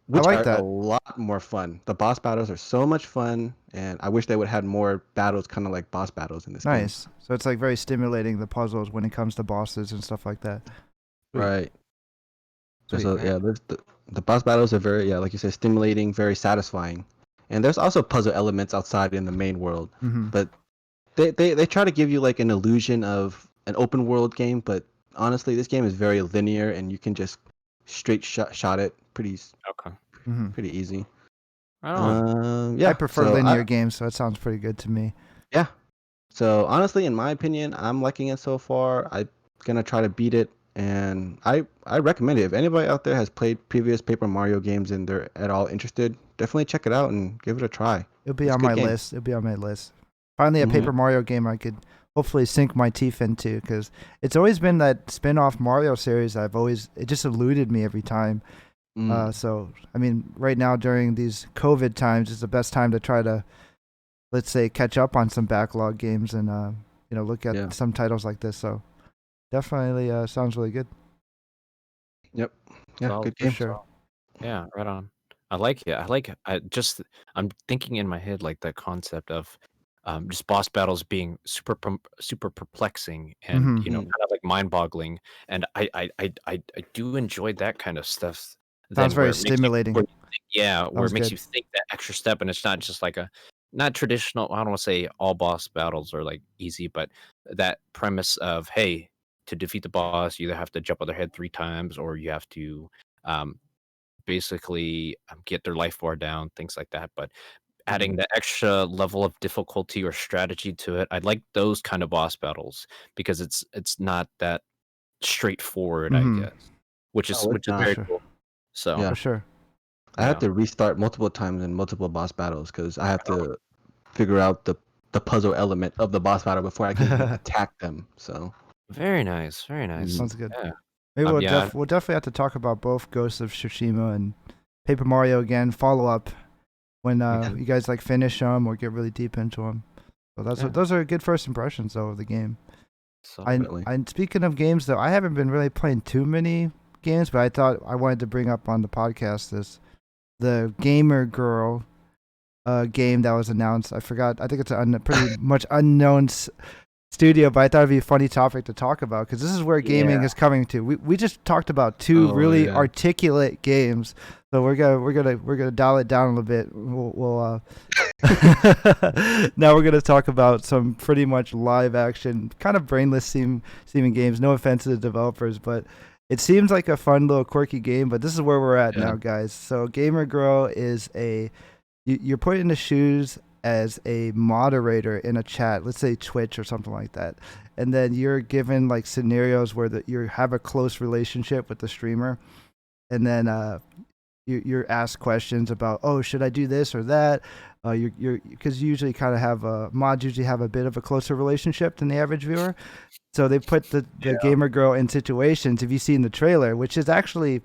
I which like are a that. lot more fun. The boss battles are so much fun, and I wish they would have had more battles, kind of like boss battles in this game. Nice. So it's like very stimulating, the puzzles when it comes to bosses and stuff like that. Sweet. Right. Sweet. So yeah, the boss battles are very, yeah, like you said, stimulating, very satisfying. And there's also puzzle elements outside in the main world, Mm-hmm. but they try to give you like an illusion of an open world game, but honestly, this game is very linear, and you can just straight shot it pretty Okay. Mm-hmm. pretty easy. Right on. Yeah. I prefer linear games, so it sounds pretty good to me. Yeah. So honestly, in my opinion, I'm liking it so far. I'm gonna try to beat it, and I recommend it. If anybody out there has played previous Paper Mario games and they're at all interested, definitely check it out and give it a try. It'll be It's a on good my game. list. It'll be on my list. Finally, a Mhm. Paper Mario game I could hopefully sink my teeth into, because it's always been that spin-off Mario series it just eluded me every time. So, I mean, right now during these COVID times is the best time to try to, let's say, catch up on some backlog games and, look at some titles like this. So definitely sounds really good. Yep. Yeah, Solid good For game. sure. Yeah, right on. I like it. I'm thinking in my head like that concept of just boss battles being super perplexing and Mm-hmm. kind of like mind-boggling. And I do enjoy that kind of stuff. Sounds Then very stimulating. where it Sounds makes good. you think that extra step, and it's not just like not traditional. I don't want to say all boss battles are like easy, but that premise of, hey, to defeat the boss, you either have to jump on their head 3 times, or you have to um, basically get their life bar down, things like that. But adding the extra level of difficulty or strategy to it, I like those kind of boss battles because it's not that straightforward, I Mm-hmm. guess, which is Oh, it's which is not. very Sure. cool. So Yeah. For sure. I had yeah, to restart multiple times in multiple boss battles because I have to figure out the puzzle element of the boss battle before I can even attack them. So very nice, very nice. Mhm. Sounds good. Yeah, Maybe yeah, we'll definitely have to talk about both Ghosts of Tsushima and Paper Mario again. Follow up when Yeah. you guys like finish them or get really deep into them. So Yeah. those are good first impressions though of the game. Definitely. And speaking of games though, I haven't been really playing too many games, but I thought I wanted to bring up on the podcast the Gamer Girl game that was announced. I forgot. I think it's a pretty much unknown studio, but I thought it'd be a funny topic to talk about because this is where gaming is coming to. We just talked about two really articulate games, so we're gonna dial it down a little bit. We'll now we're gonna talk about some pretty much live action, kind of brainless seeming games. No offense to the developers, but it seems like a fun little quirky game. But this is where we're at now, guys. So Gamer Girl is you're put in the shoes as a moderator in a chat, let's say Twitch or something like that, and then you're given like scenarios where you have a close relationship with the streamer, and then you're asked questions about, oh, should I do this or that? You're because you usually kind of have mods usually have a bit of a closer relationship than the average viewer, so they put the Gamer Girl in situations. If you've seen the trailer, which is actually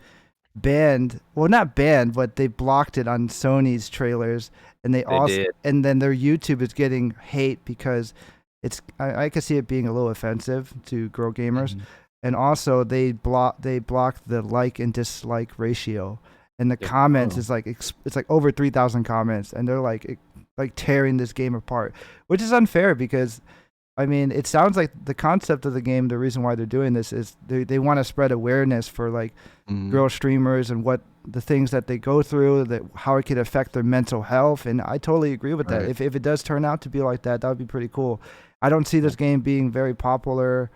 banned, well, not banned, but they blocked it on Sony's trailers, and they also did. and then their YouTube is getting hate because I could see it being a little offensive to girl gamers, and also they blocked the like and dislike ratio, and the comments is like it's like over 3,000 comments, and they're like tearing this game apart, which is unfair because I mean, it sounds like the concept of the game, the reason why they're doing this is they want to spread awareness for like girl streamers and what the things that they go through, that how it could affect their mental health. And I totally agree with that. If it does turn out to be like that, that would be pretty cool. I don't see this game being very popular,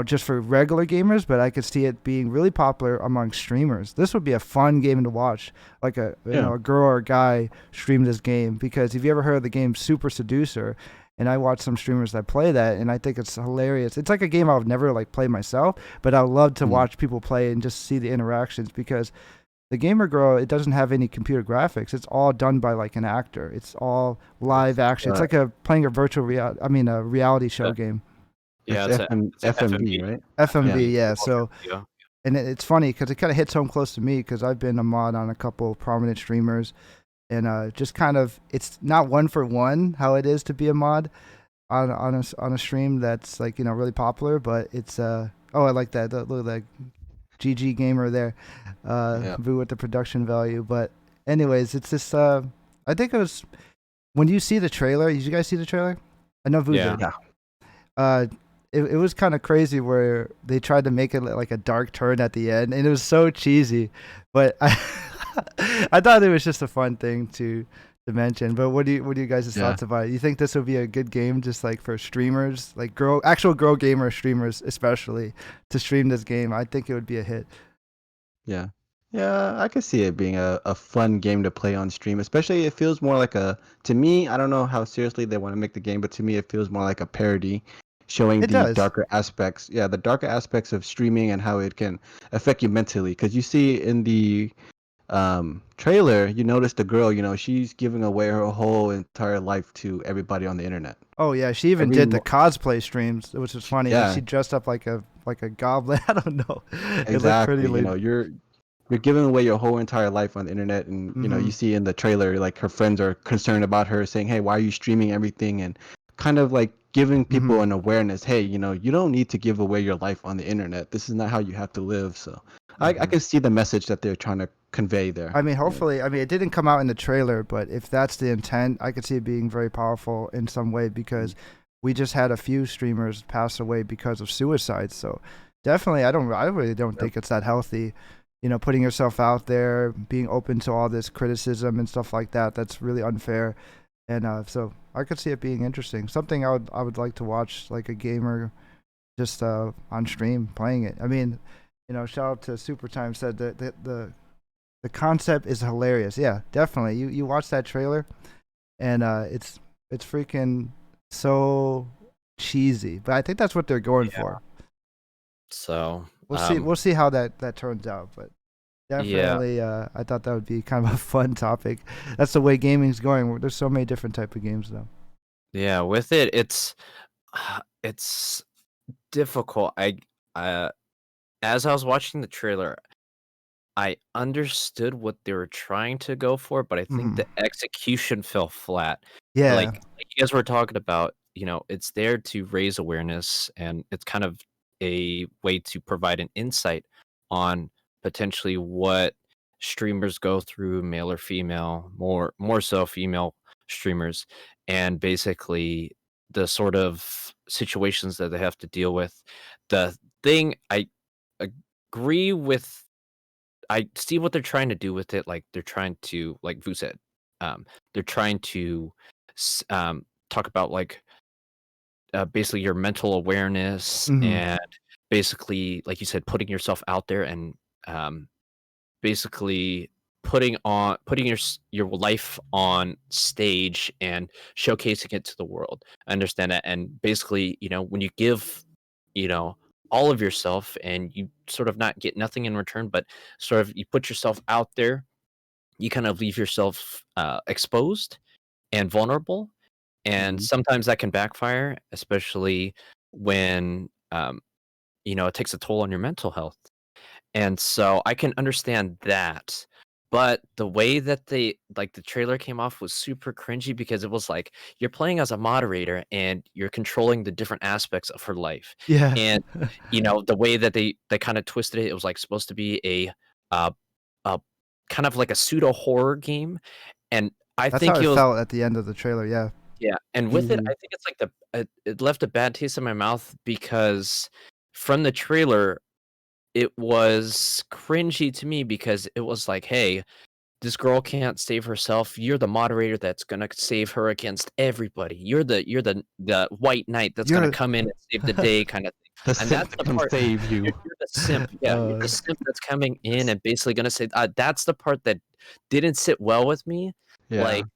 just for regular gamers, but I could see it being really popular among streamers. This would be a fun game to watch, like a girl or a guy stream this game, because have you ever heard of the game Super Seducer? And I watch some streamers that play that, and I think it's hilarious. It's like a game I would never like play myself, but I would love to watch people play and just see the interactions, because the Gamer Girl, it doesn't have any computer graphics. It's all done by like an actor. It's all live action. It's like playing a a reality show game. Yeah, it's it's FMV, right? FMV, yeah. So, and it's funny because it kind of hits home close to me because I've been a mod on a couple of prominent streamers. And just kind of, it's not one for one how it is to be a mod on a stream that's like really popular, but it's I like that. Look at that GG gamer there. Boo with the production value. But anyways, it's this. I think it was when you see the trailer. Did you guys see the trailer? I know Boo did. Yeah. It was kind of crazy where they tried to make it like a dark turn at the end, and it was so cheesy. But I thought it was just a fun thing to mention. But what do you guys' thoughts about it? You think this would be a good game just like for streamers, like actual girl gamer streamers especially, to stream this game? I think it would be a hit. Yeah. Yeah, I could see it being a fun game to play on stream, especially it feels more like to me, I don't know how seriously they want to make the game, but to me it feels more like a parody showing darker aspects. Yeah, the darker aspects of streaming and how it can affect you mentally. Because you see in the trailer, you notice the girl, she's giving away her whole entire life to everybody on the internet. Oh yeah, she even did the cosplay streams, which was funny. Yeah. She dressed up like a goblin. I don't know. Exactly. It looked pretty lame. You're giving away your whole entire life on the internet, and you see in the trailer like her friends are concerned about her, saying, "Hey, why are you streaming everything?" and kind of like giving people an awareness. Hey, you don't need to give away your life on the internet. This is not how you have to live. So I can see the message that they're trying to convey there. I mean, hopefully, it didn't come out in the trailer, but if that's the intent, I could see it being very powerful in some way, because we just had a few streamers pass away because of suicide. So definitely, I really don't think it's that healthy. Putting yourself out there, being open to all this criticism and stuff like that, that's really unfair. And so I could see it being interesting. Something I would like to watch, like a gamer just on stream playing it. I mean, shout out to Supertime, said that the concept is hilarious. Yeah, definitely. You watch that trailer, and it's freaking so cheesy. But I think that's what they're going for. So we'll see how that turns out. But definitely, I thought that would be kind of a fun topic. That's the way gaming's going. There's so many different type of games though. Yeah, with it, it's difficult. As I was watching the trailer, I understood what they were trying to go for, but I think the execution fell flat. Yeah, like you guys were talking about, it's there to raise awareness, and it's kind of a way to provide an insight on potentially what streamers go through, male or female, more so female streamers, and basically the sort of situations that they have to deal with. The thing I agree with, I see what they're trying to do with it. Like they're trying to, like Vu said, they're trying to talk about like basically your mental awareness, and basically, like you said, putting yourself out there, and basically putting your life on stage and showcasing it to the world. I understand that, and basically, when you give, all of yourself, and you sort of not get nothing in return, but sort of you put yourself out there, you kind of leave yourself exposed and vulnerable, and sometimes that can backfire, especially when it takes a toll on your mental health. And so I can understand that. But the way that the trailer came off was super cringy, because it was like you're playing as a moderator and you're controlling the different aspects of her life. Yeah. And the way that they kind of twisted it, it was like supposed to be a kind of like a pseudo horror game. And That's think how it felt at the end of the trailer. Yeah. Yeah, and with it, I think it's like it left a bad taste in my mouth, because from the trailer, it was cringy to me, because it was like, hey, this girl can't save herself. You're the moderator that's gonna save her against everybody. You're the white knight that's gonna come in and save the day, kind of thing. And that's the part. Save you. You're the simp. Yeah, you're the simp that's coming in and basically gonna say. That's the part that didn't sit well with me. Yeah. Like,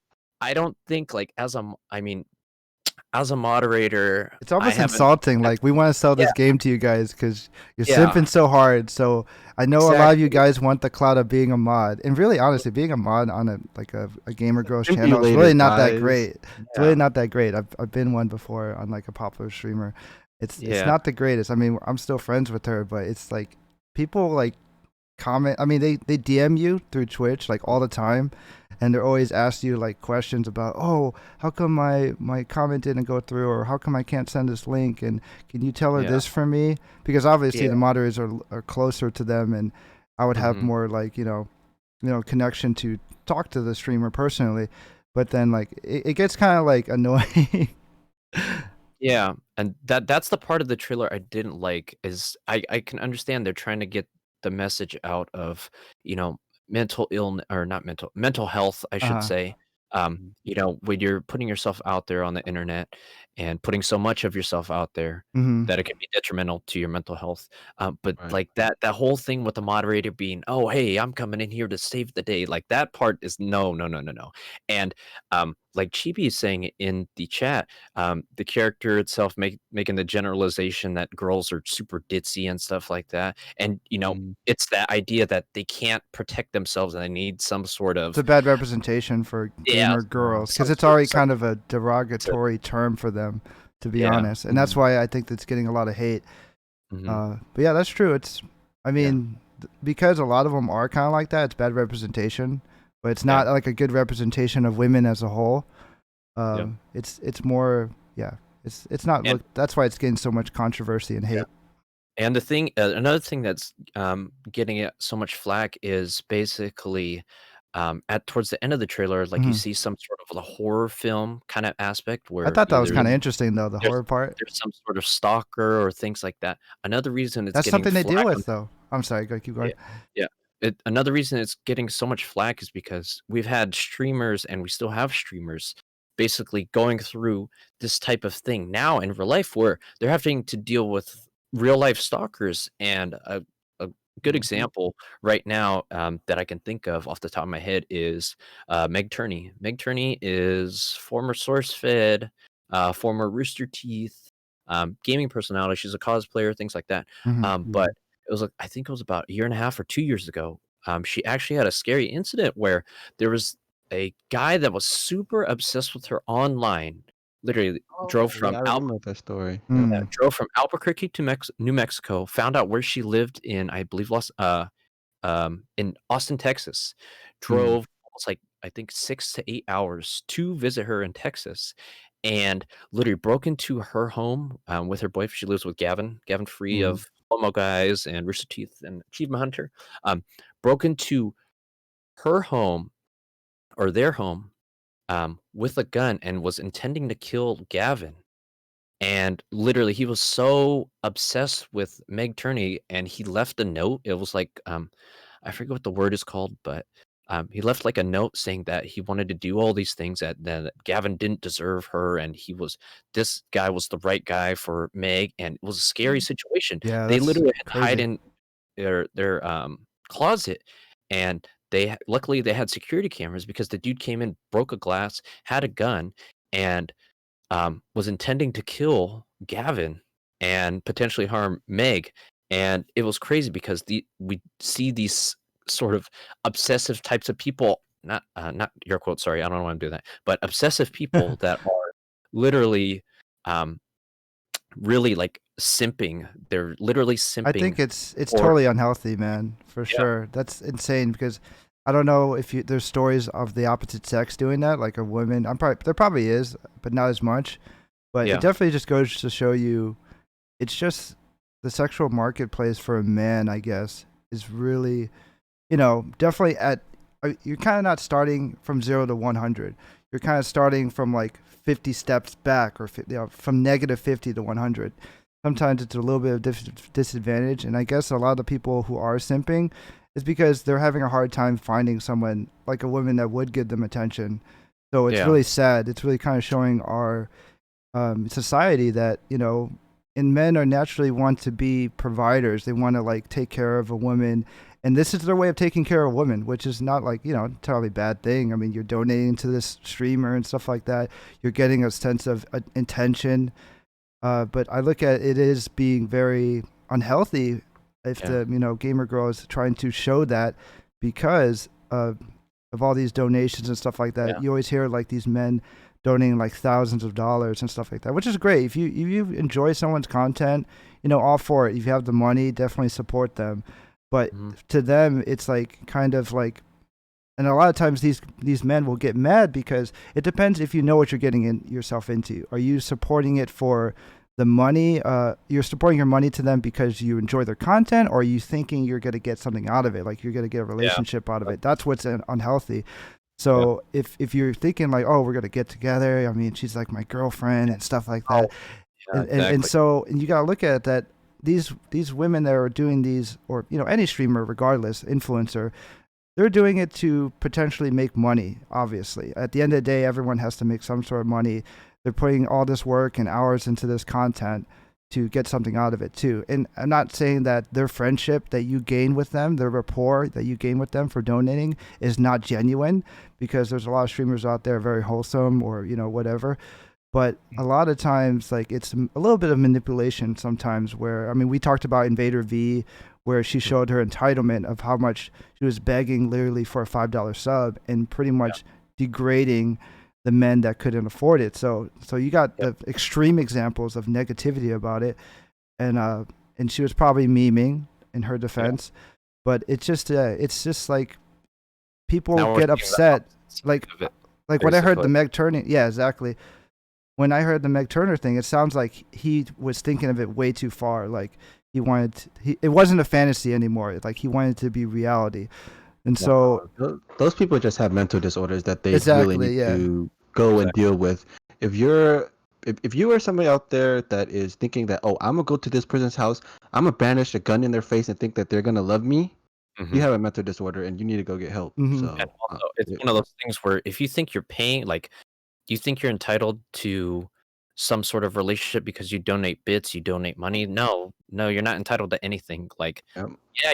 I don't think as a moderator, it's almost insulting. Like, we want to sell this game to you guys because you're simping so hard. So I know a lot of you guys want the clout of being a mod, and really, honestly, being a mod on a gamer girls channel is really not that great. It's really not that great. I've been one before on like a popular streamer. It's not the greatest. I mean, I'm still friends with her, but it's like people like comment. I mean, they DM you through Twitch like all the time, and they're always asking you like questions about, oh, how come my comment didn't go through, or how come I can't send this link, and can you tell her this for me? Because obviously the moderators are closer to them, and I would have more like connection to talk to the streamer personally. But then like it gets kind of like annoying. Yeah, and that's the part of the trailer I didn't like. Is I can understand they're trying to get the message out of mental illness, or not mental health, I should say. When you're putting yourself out there on the internet and putting so much of yourself out there that it can be detrimental to your mental health. But like that whole thing with the moderator being, oh, hey, I'm coming in here to save the day. Like that part is no. And like Chibi is saying in the chat, the character itself making the generalization that girls are super ditzy and stuff like that. And, it's that idea that they can't protect themselves and they need some sort of... It's a bad representation for gamer girls, because it's already kind of a derogatory term for them, to be honest. And that's why I think that's getting a lot of hate. But yeah, that's true. Because a lot of them are kind of like that, it's bad representation, but it's not like a good representation of women as a whole. It's more, it's not, that's why it's getting so much controversy and hate. And the thing, another thing that's getting it so much flack is basically towards the end of the trailer, like you see some sort of a horror film kind of aspect where... I thought that was kind of interesting though, the horror part. There's some sort of stalker or things like that. Another reason it's that's getting something they deal with though. I'm sorry, go keep going. Another reason it's getting so much flack is because we've had streamers, and we still have streamers, basically going through this type of thing now in real life, where they're having to deal with real life stalkers. And a good example right now that I can think of off the top of my head is Meg Turney. Meg Turney is former SourceFed, former Rooster Teeth, gaming personality. She's a cosplayer, things like that. But it was I think it was about a year and a half or 2 years ago. She actually had a scary incident where there was a guy that was super obsessed with her online. Literally drove from that story. Drove from Albuquerque to New Mexico, found out where she lived in, I believe, in Austin, Texas. Drove almost like, I think, 6 to 8 hours to visit her in Texas, and literally broke into her home with her boyfriend. She lives with Gavin Free of Homo Guys and Rooster Teeth and Achievement Hunter. Broke into her home, or their home, with a gun, and was intending to kill Gavin. And literally, he was so obsessed with Meg Turney, and he left a note. It was like, I forget what the word is called, but he left like a note saying that he wanted to do all these things, that Gavin didn't deserve her, and this guy was the right guy for Meg, and it was a scary situation. They literally had to hide in their closet, and luckily they had security cameras, because the dude came in, broke a glass, had a gun, and was intending to kill Gavin and potentially harm Meg. And it was crazy because we see these sort of obsessive types of people, not your quote, sorry, I don't know why I'm doing that, but obsessive people that are literally really like simping. They're literally simping. I think it's totally unhealthy, man, for sure. That's insane, because I don't know if there's stories of the opposite sex doing that, like a woman. There probably is, but not as much. But it definitely just goes to show you, it's just the sexual marketplace for a man, I guess, is really, definitely you're kind of not starting from 0 to 100. You're kind of starting from like 50 steps back, or from negative 50 to 100. Sometimes it's a little bit of disadvantage, and I guess a lot of the people who are simping is because they're having a hard time finding someone, like a woman, that would give them attention. So it's really sad. It's really kind of showing our society that, and men are naturally want to be providers. They want to like take care of a woman, and this is their way of taking care of a woman, which is not like, entirely bad thing. I mean, you're donating to this streamer and stuff like that. You're getting a sense of intention. But I look at it as being very unhealthy if the gamer girl is trying to show that, because of all these donations and stuff like that. You always hear like these men donating like thousands of dollars and stuff like that, which is great. If you enjoy someone's content, all for it. If you have the money, definitely support them. But to them, it's like kind of like And a lot of times these men will get mad because it depends if you know what you're getting yourself into. Are you supporting it for the money? You're supporting your money to them because you enjoy their content, or are you thinking you're going to get something out of it? Like you're going to get a relationship out of it. That's what's unhealthy. So if you're thinking like, oh, we're going to get together. I mean, she's like my girlfriend and stuff like that. And so you got to look at that. These women that are doing these, or any streamer, regardless, influencer, they're doing it to potentially make money. Obviously, at the end of the day, everyone has to make some sort of money. They're putting all this work and hours into this content to get something out of it too. And I'm not saying that their friendship that you gain with them, their rapport that you gain with them for donating, is not genuine, because there's a lot of streamers out there very wholesome or whatever. But a lot of times, like, it's a little bit of manipulation sometimes, where, I mean, we talked about Invader V, where she showed her entitlement of how much she was begging literally for a $5 sub, and pretty much degrading the men that couldn't afford it. So you got the extreme examples of negativity about it. And she was probably memeing in her defense, but it's just like people get upset. Like when I heard the Meg Turner, exactly. When I heard the Meg Turner thing, it sounds like he was thinking of it way too far. Like it wasn't a fantasy anymore. Like he wanted it to be reality. And so those people just have mental disorders that they really need to go and deal with. If you are somebody out there that is thinking that, oh, I'm gonna go to this person's house, I'm gonna brandish a gun in their face and think that they're gonna love me, you have a mental disorder and you need to go get help. So and also, it's one of those things where if you think you're paying, like, you think you're entitled to some sort of relationship because you donate bits, you donate money. No, you're not entitled to anything. Like,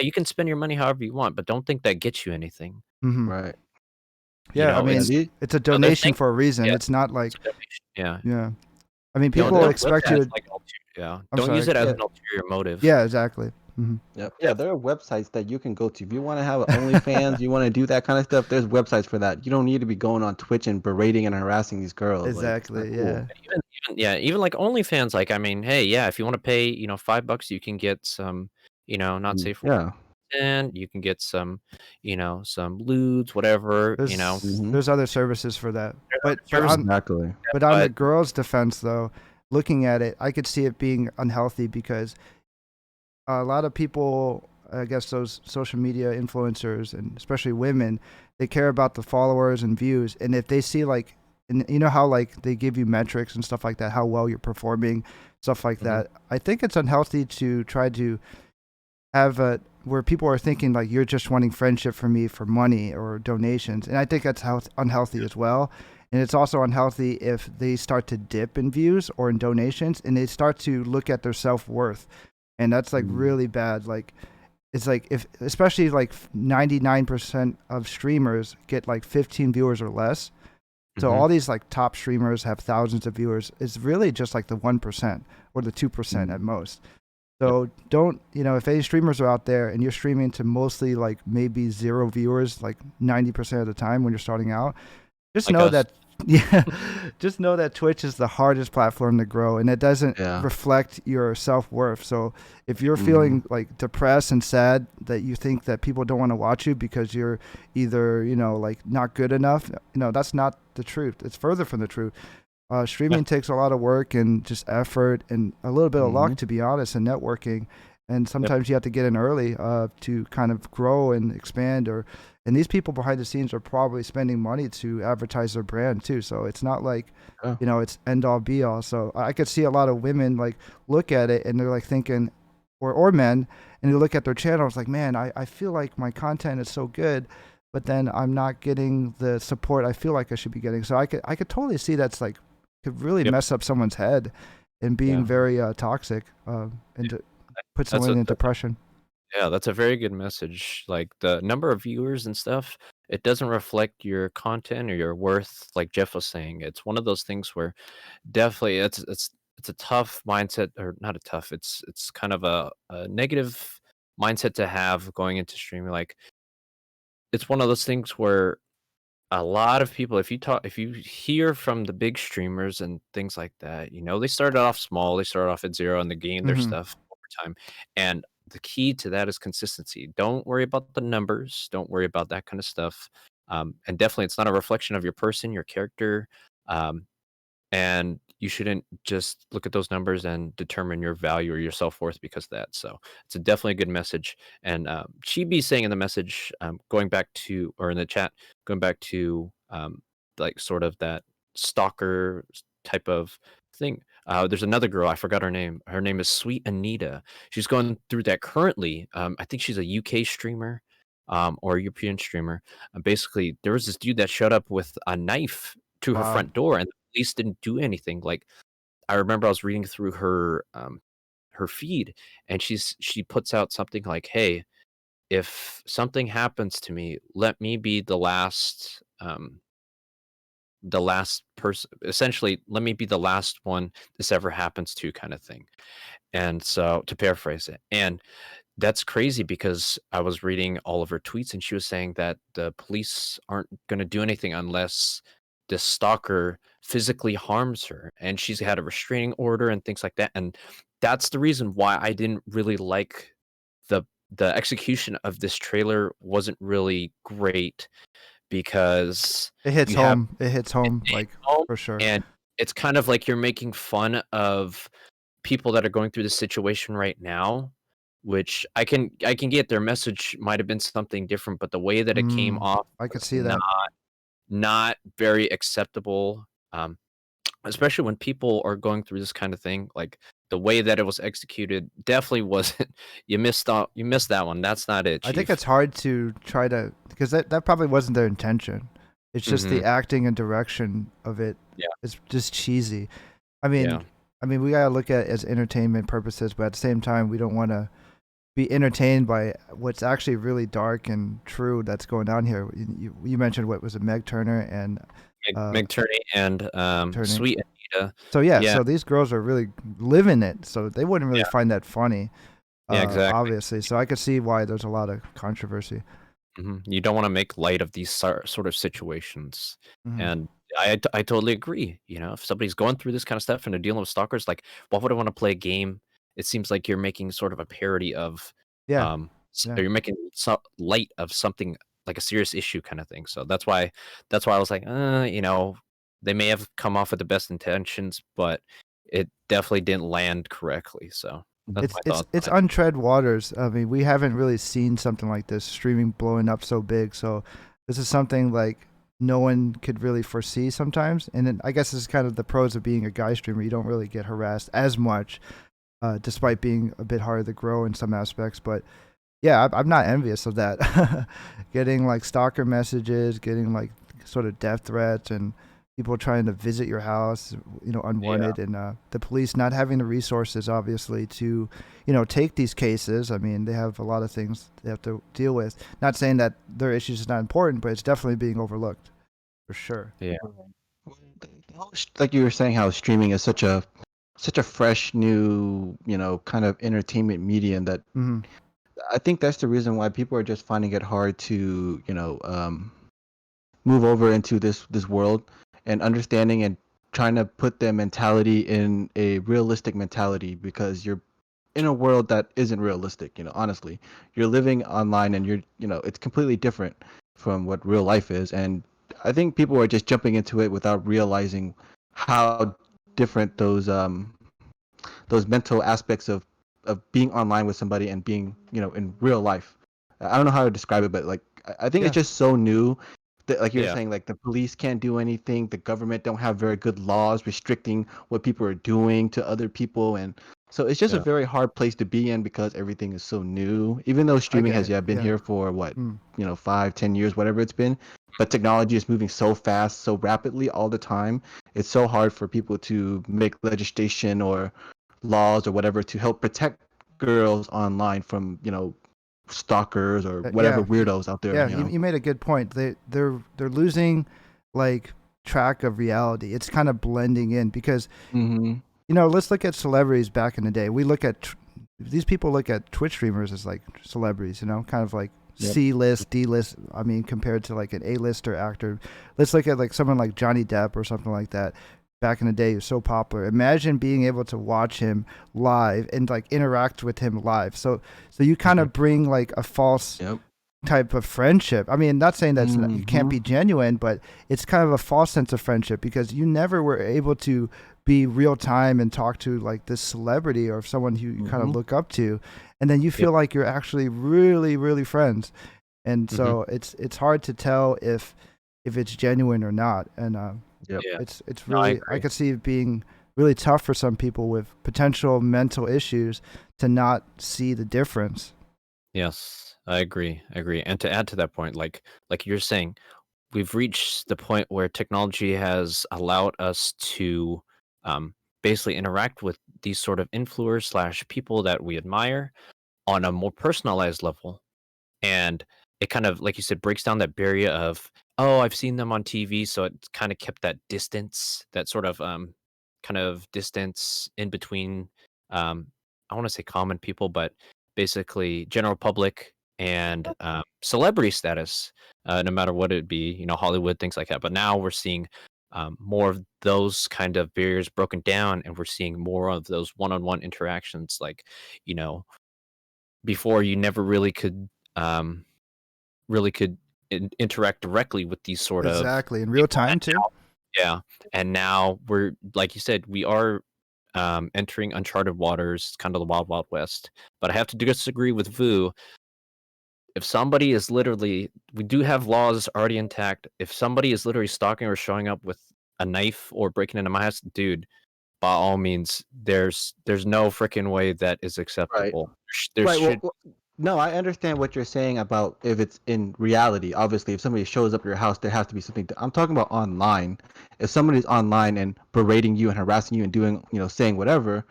you can spend your money however you want, but don't think that gets you anything. Right. Yeah, I mean, it's a donation for a reason. It's not like, yeah. I mean, people expect you to, don't use it as an ulterior motive. Yeah, exactly. Yeah, there are websites that you can go to. If you want to have OnlyFans, you want to do that kind of stuff, there's websites for that. You don't need to be going on Twitch and berating and harassing these girls. Exactly, Even like OnlyFans, like, I mean, hey, if you want to pay, $5, you can get some, not safe for and you can get some, some lewds, whatever, There's other services for that. But on But the girls' defense, though, looking at it, I could see it being unhealthy because a lot of people, I guess those social media influencers, and especially women, they care about the followers and views. And if they see, like, and you know how, like, they give you metrics and stuff like that, how well you're performing, stuff like that. I think it's unhealthy to try to have where people are thinking like you're just wanting friendship from me for money or donations. And I think that's unhealthy as well. And it's also unhealthy if they start to dip in views or in donations and they start to look at their self-worth. And that's like really bad. Like, it's like, if especially like 99% of streamers get like 15 viewers or less. So all these like top streamers have thousands of viewers. It's really just like the 1% or the 2% at most. So don't, if any streamers are out there and you're streaming to mostly like maybe 0 viewers, like 90% of the time when you're starting out, just know that just know that Twitch is the hardest platform to grow, and it doesn't reflect your self-worth. So if you're feeling like depressed and sad that you think that people don't want to watch you because you're either, like not good enough, that's not the truth. It's further from the truth. Streaming takes a lot of work and just effort and a little bit of luck, to be honest, and networking. And sometimes you have to get in early to kind of grow and expand. And these people behind the scenes are probably spending money to advertise their brand too. So it's not like, it's end all be all. So I could see a lot of women like look at it and they're like thinking, or men, and they look at their channels like, man, I feel like my content is so good, but then I'm not getting the support I feel like I should be getting. So I could totally see that's like, could really mess up someone's head and being very toxic and to put someone in depression. Yeah, that's a very good message. Like, the number of viewers and stuff, it doesn't reflect your content or your worth, like Jeff was saying. It's one of those things where definitely it's a tough mindset, or not a tough, it's kind of a negative mindset to have going into streaming. Like, it's one of those things where a lot of people, if you hear from the big streamers and things like that, they started off small, they started off at 0 and they gained their stuff over time. And the key to that is consistency. Don't worry about the numbers, don't worry about that kind of stuff. And definitely it's not a reflection of your person, your character. And you shouldn't just look at those numbers and determine your value or your self-worth because of that. So it's definitely a good message. And Chibi saying in the message, going back to, or in the chat, going back to like sort of that stalker type of thing. There's another girl, I forgot her name. Her name is Sweet Anita. She's going through that currently. I think she's a UK streamer or a European streamer. Basically, there was this dude that showed up with a knife to her front door, and the police didn't do anything. Like, I remember I was reading through her feed, and she puts out something like, "Hey, if something happens to me, let me be the last person. Essentially, let me be the last one this ever happens to," kind of thing. And so, to paraphrase it, and that's crazy because I was reading all of her tweets and she was saying that the police aren't going to do anything unless the stalker physically harms her, and she's had a restraining order and things like that. And that's the reason why I didn't really like the execution of this trailer wasn't really great, because it hits home. It hits home, like, for sure. And it's kind of like you're making fun of people that are going through this situation right now, which I can get their message might have been something different, but the way that it came off, I could see that. Not very acceptable, especially when people are going through this kind of thing. Like, the way that it was executed definitely wasn't. You missed that one. That's not it, Chief. I think it's hard to try to, because that probably wasn't their intention. It's just the acting and direction of it. Yeah, it's just cheesy. I mean, we gotta look at it as entertainment purposes, but at the same time, we don't want to be entertained by what's actually really dark and true that's going on here. You mentioned, what was it, Meg Turner and Meg Turney and Sweet Anita. So so these girls are really living it, so they wouldn't really find that funny. Exactly. Obviously, so I could see why there's a lot of controversy. You don't want to make light of these sort of situations, and I totally agree. You know, if somebody's going through this kind of stuff and they're dealing with stalkers, like, why would I want to play a game? It seems like you're making sort of a parody of, or you're making light of something like a serious issue kind of thing. So that's why I was like, you know, they may have come off with the best intentions, but it definitely didn't land correctly. So that's my thoughts. It's untread waters. I mean, we haven't really seen something like this, streaming blowing up so big. So this is something like no one could really foresee sometimes. And then I guess this is kind of the pros of being a guy streamer. You don't really get harassed as much, despite being a bit harder to grow in some aspects. But yeah, I'm not envious of that. Getting like stalker messages, getting like sort of death threats, and people trying to visit your house, you know, unwanted, and the police not having the resources, obviously, to, you know, take these cases. I mean, they have a lot of things they have to deal with. Not saying that their issues is not important, but it's definitely being overlooked, for sure. Yeah. Like you were saying, how streaming is such a fresh, new, you know, kind of entertainment medium that I think that's the reason why people are just finding it hard to, you know, move over into this world, and understanding and trying to put their mentality in a realistic mentality, because you're in a world that isn't realistic. You know, honestly, you're living online, and you know, it's completely different from what real life is. And I think people are just jumping into it without realizing how different those mental aspects of being online with somebody and being, you know, in real life. I don't know how to describe it, but like, I think it's just so new. Like you were saying, like, the police can't do anything, the government don't have very good laws restricting what people are doing to other people, and so it's just a very hard place to be in, because everything is so new. Even though streaming has been here for what, you know, 5-10 years, whatever it's been, but technology is moving so fast, so rapidly all the time. It's so hard for people to make legislation or laws or whatever to help protect girls online from, you know, stalkers or whatever weirdos out there. Yeah, you made a good point. They're losing like track of reality. It's kind of blending in, because you know, let's look at celebrities back in the day. We look at these people look at Twitch streamers as like celebrities, you know, kind of like C-list, D-list. I mean, compared to like an A-lister actor. Let's look at like someone like Johnny Depp or something like that. Back in the day, he was so popular. Imagine being able to watch him live and like interact with him live. So you kind of bring like a false type of friendship. I mean, not saying that you can't be genuine, but it's kind of a false sense of friendship because you never were able to be real time and talk to like this celebrity or someone who you kind of look up to, and then you feel like you're actually really, really friends. And so it's hard to tell if it's genuine or not. And it's really, I could see it being really tough for some people with potential mental issues to not see the difference. Yes, I agree. And to add to that point, like you're saying, we've reached the point where technology has allowed us to basically interact with these sort of influencers / people that we admire on a more personalized level. And it kind of, like you said, breaks down that barrier of, oh, I've seen them on TV. So it kind of kept that distance, that sort of kind of distance in between, I want to say common people, but basically general public and celebrity status, no matter what it be, Hollywood, things like that. But now we're seeing more of those kind of barriers broken down, and we're seeing more of those one-on-one interactions. Like, before you never really could interact directly with these sort of exactly in real time too. Yeah, and now we're, like you said, we are entering uncharted waters, kind of the wild, wild west. But I have to disagree with Vu. If somebody is literally, we do have laws already intact. If somebody is literally stalking or showing up with a knife or breaking into my house, dude, by all means, there's no freaking way that is acceptable. No, I understand what you're saying about if it's in reality. Obviously, if somebody shows up at your house, there has to be something. I'm talking about online. If somebody's online and berating you and harassing you and doing, saying whatever,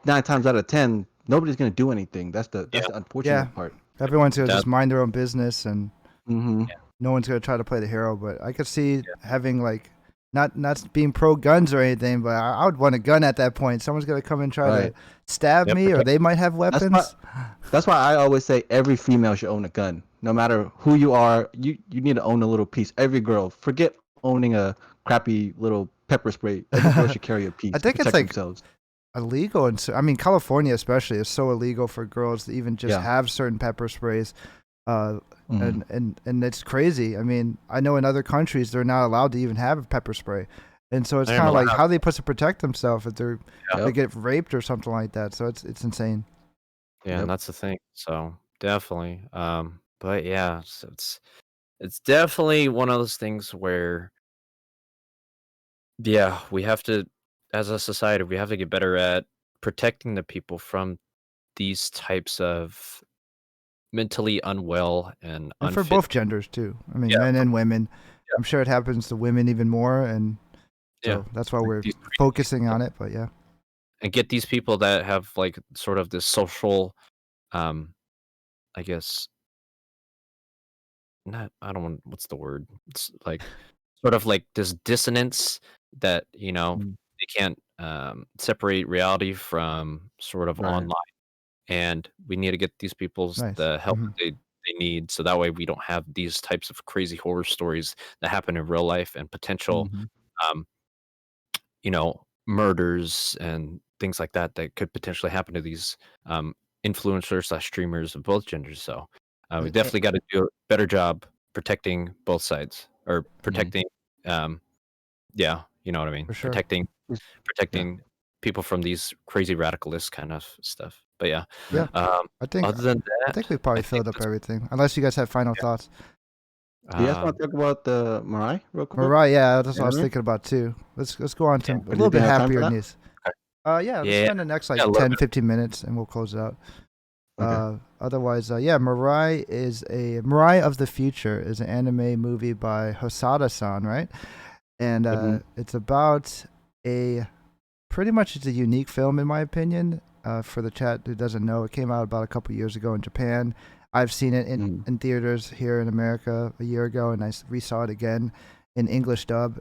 9 times out of 10, nobody's gonna do anything. That's the unfortunate part. Everyone's gonna just mind their own business, and no one's gonna try to play the hero. But I could see having like not being pro guns or anything, but I would want a gun at that point. Someone's gonna come and try to stab me, or they might have weapons. That's why I always say every female should own a gun. No matter who you are, you need to own a little piece. Every girl, forget owning a crappy little pepper spray. Every girl should carry a piece. I think to it's protect like themselves. Illegal, and I mean California especially is so illegal for girls to even just have certain pepper sprays. And it's crazy. I mean, I know in other countries they're not allowed to even have a pepper spray, and so it's kind of like how are they supposed to protect themselves if they get raped or something like that. So it's insane. Yeah, and that's the thing. So definitely, but yeah, so it's definitely one of those things where, we have to, as a society, we have to get better at protecting the people from these types of mentally unwell and for unfit. both genders too. I mean, men and women. I'm sure it happens to women even more, and so that's why we're focusing on it. But and get these people that have like sort of this social, I guess, not, I don't want, what's the word? It's like sort of like this dissonance that they can't separate reality from sort of online. And we need to get these people the help they need, so that way we don't have these types of crazy horror stories that happen in real life and potential murders and things like that could potentially happen to these influencers / streamers of both genders. So we definitely got to do a better job protecting both sides, or protecting you know what I mean, for sure. protecting people from these crazy radicalist kind of stuff. But I think other than that, I think we probably filled up everything, unless you guys have final thoughts. Do you guys want to talk about the Mirai real quick? Mirai, that's what I was thinking about too. Let's go on to a little bit happier news. Let's spend the next 10-15 minutes and we'll close it out. Okay. Otherwise, Mirai Mirai of the Future is an anime movie by Hosada-san, right? And it's about pretty much it's a unique film in my opinion. For the chat who doesn't know, it came out about a couple years ago in Japan. I've seen it in theaters here in America a year ago, and I resaw it again in English dub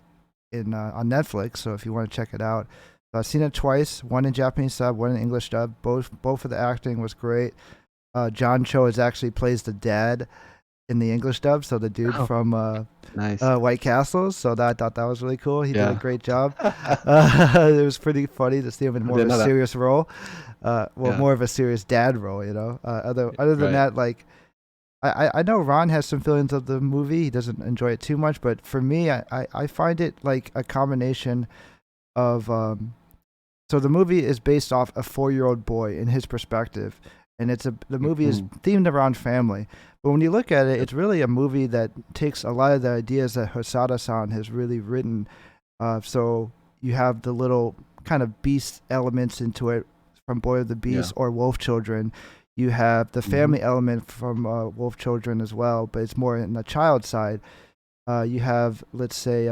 on Netflix. So if you want to check it out, I've seen it twice. One in Japanese sub, one in English dub. Both of the acting was great. John Cho actually plays the dad in the English dub, so the dude from White Castle. So I thought that was really cool. He did a great job. It was pretty funny to see him in more of a serious role. More of a serious dad role, Other than that, like, I know Ron has some feelings of the movie. He doesn't enjoy it too much, but for me, I find it like a combination of so the movie is based off a 4-year-old boy in his perspective, and the movie is themed around family. But when you look at it, it's really a movie that takes a lot of the ideas that Hosada-san has really written. So you have the little kind of beast elements into it from Boy of the Beast or Wolf Children. You have the family element from Wolf Children as well, but it's more in the child side. You have, let's say,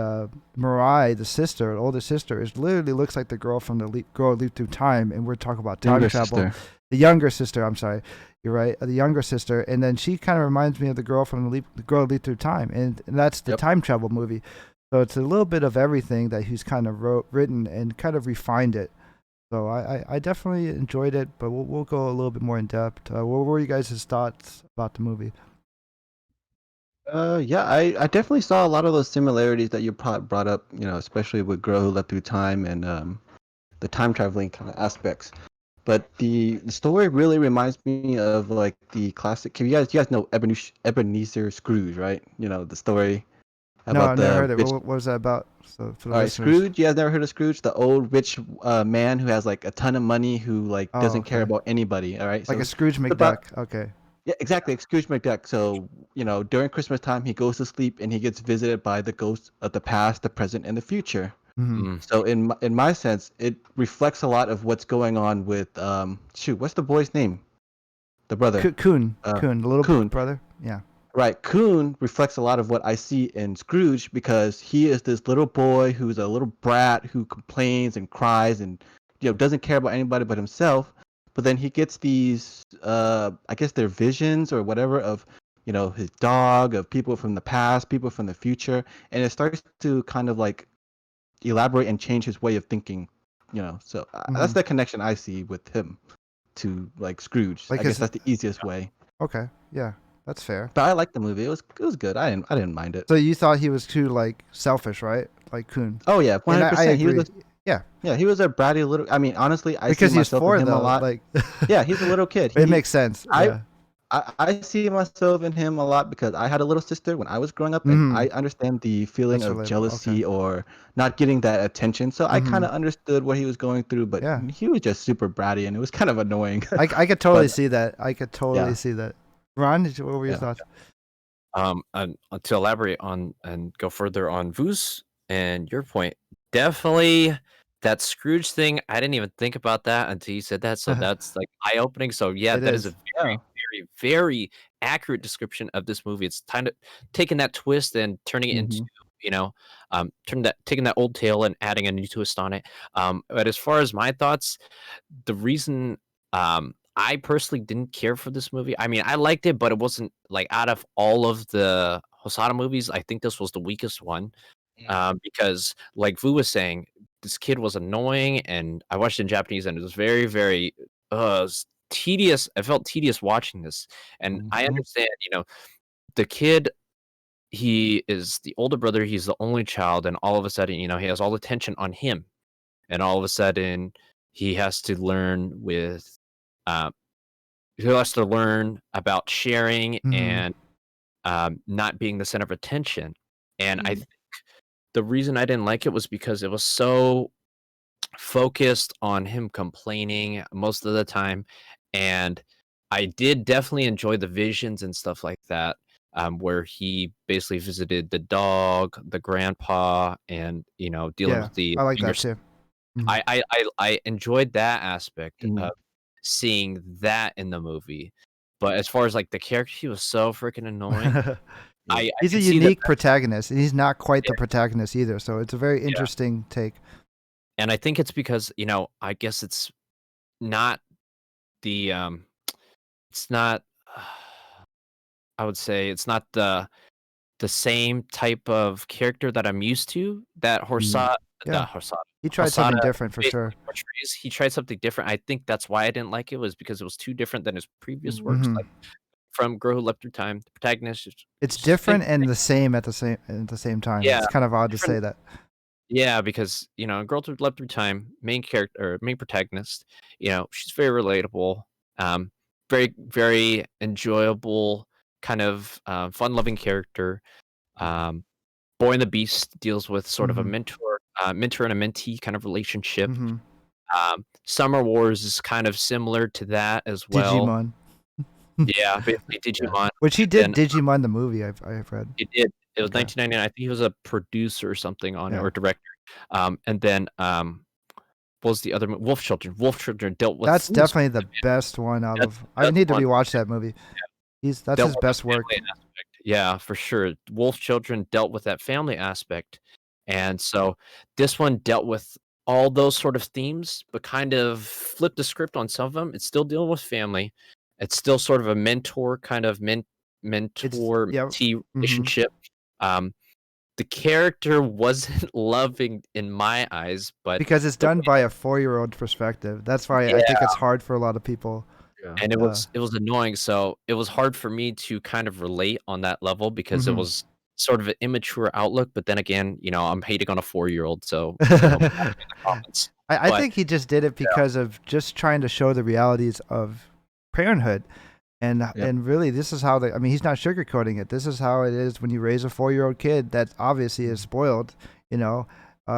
Mirai, the sister, older sister, is literally looks like the girl from the Girl Who Leaped Through Time, and we're talking about time travel. Sister. The younger sister, I'm sorry, you're right, the younger sister, and then she kind of reminds me of the girl from the Girl Who Leaped Through Time, and that's the time travel movie. So it's a little bit of everything that he's kind of written and kind of refined it. So I definitely enjoyed it, but we'll go a little bit more in depth. What were you guys' thoughts about the movie? Yeah, I definitely saw a lot of those similarities that you brought up, especially with Girl Who Leapt Through Time and the time traveling kind of aspects. But the story really reminds me of like the classic. You guys know Ebenezer Scrooge, right? The story about no, I've never heard of it. What was that about? So for the listeners. Scrooge. You guys never heard of Scrooge? The old rich man who has like a ton of money who like doesn't care about anybody. All right, like a Scrooge McDuck. Okay. Yeah, exactly. Scrooge McDuck. So, during Christmas time, he goes to sleep and he gets visited by the ghosts of the past, the present, and the future. Mm-hmm. So, in my sense, it reflects a lot of what's going on with what's the boy's name? The brother. Coon, the little brother. Yeah. Right. Coon reflects a lot of what I see in Scrooge because he is this little boy who's a little brat who complains and cries and doesn't care about anybody but himself. But then he gets these, I guess they're visions or whatever of, his dog, of people from the past, people from the future, and it starts to kind of like elaborate and change his way of thinking, So that's the connection I see with him to like Scrooge. I guess that's the easiest way. Okay, yeah, that's fair. But I liked the movie. It was good. I didn't mind it. So you thought he was too like selfish, right? Like Coon. Oh yeah, 100%. I agree. Yeah, he was a bratty little. I mean, honestly, I because see myself in him a lot. Like, yeah, he's a little kid. It makes sense. I see myself in him a lot because I had a little sister when I was growing up, and I understand the feeling of jealousy or not getting that attention. So I kind of understood what he was going through, but he was just super bratty, and it was kind of annoying. I could totally see that. I could totally see that. Ron, what were your thoughts? And to elaborate on and go further on Vu's and your point, definitely that Scrooge thing. I didn't even think about that until you said that. So that's like eye opening. So yeah, that is a very, very, very accurate description of this movie. It's kind of taking that twist and turning it into, taking that old tale and adding a new twist on it. But as far as my thoughts, the reason I personally didn't care for this movie. I mean, I liked it, but it wasn't like out of all of the Hosada movies, I think this was the weakest one. Because like Vu was saying, this kid was annoying, and I watched it in Japanese, and it was very, very tedious. I felt tedious watching this, and I understand, the kid, he is the older brother, he's the only child, and all of a sudden, he has all the tension on him, and all of a sudden, he has to learn with, he has to learn about sharing and not being the center of attention, and I think the reason I didn't like it was because it was so focused on him complaining most of the time, and I did definitely enjoy the visions and stuff like that, where he basically visited the dog, the grandpa, and dealing with the. I like that too. I enjoyed that aspect of seeing that in the movie, but as far as like the character, he was so freaking annoying. He's a unique protagonist, and he's not quite the protagonist either. So it's a very interesting take. And I think it's because I guess it's not the it's not. I would say it's not the same type of character that I'm used to. That Hosada. He tried something different for sure. He tried something different. I think that's why I didn't like it, was because it was too different than his previous works. Like from Girl Who Leapt Through Time, the protagonist. It's different and the same at the same time. Yeah, it's kind of odd to say that. Yeah, because Girl Who Leapt Through Time, main character or main protagonist, she's very relatable, very very enjoyable, kind of fun-loving character. Boy and the Beast deals with sort of a mentor and a mentee kind of relationship. Summer Wars is kind of similar to that as well. Digimon. Yeah, basically Digimon. Which he did Digimon the movie, I've read. He did. It was 1999. I think he was a producer or something on it, or director. And then what was the other Wolf Children? Wolf Children dealt with. That's definitely the best one out of. I need to rewatch that movie. That's his best work. Yeah, for sure. Wolf Children dealt with that family aspect, and so this one dealt with all those sort of themes, but kind of flipped the script on some of them. It's still dealing with family. It's still sort of a mentor kind of mentor-mentee relationship. The character wasn't loving in my eyes, but because it's done by a 4-year-old perspective. That's why I think it's hard for a lot of people. And it was annoying. So it was hard for me to kind of relate on that level because it was sort of an immature outlook. But then again, I'm hating on a 4-year-old, so I think he just did it because of just trying to show the realities of parenthood. And really, this is how he's not sugarcoating it. This is how it is when you raise a 4-year-old kid that obviously is spoiled,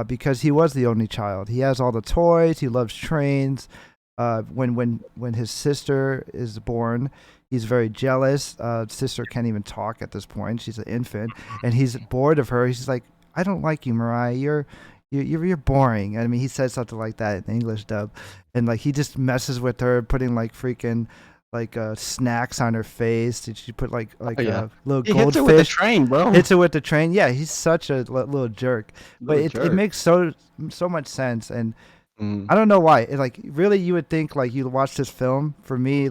because he was the only child. He has all the toys. He loves trains. When his sister is born, he's very jealous. Sister can't even talk at this point. She's an infant, and he's bored of her. He's like, "I don't like you, Mariah. You're boring." I mean, he said something like that in the English dub, and like he just messes with her, putting like freaking snacks on her face. Did she put like a little goldfish? Hits her with the train, bro. Hits her with the train. Yeah, he's such a little jerk. But it makes so much sense, and I don't know why. Really, you would think like you watch this film. For me,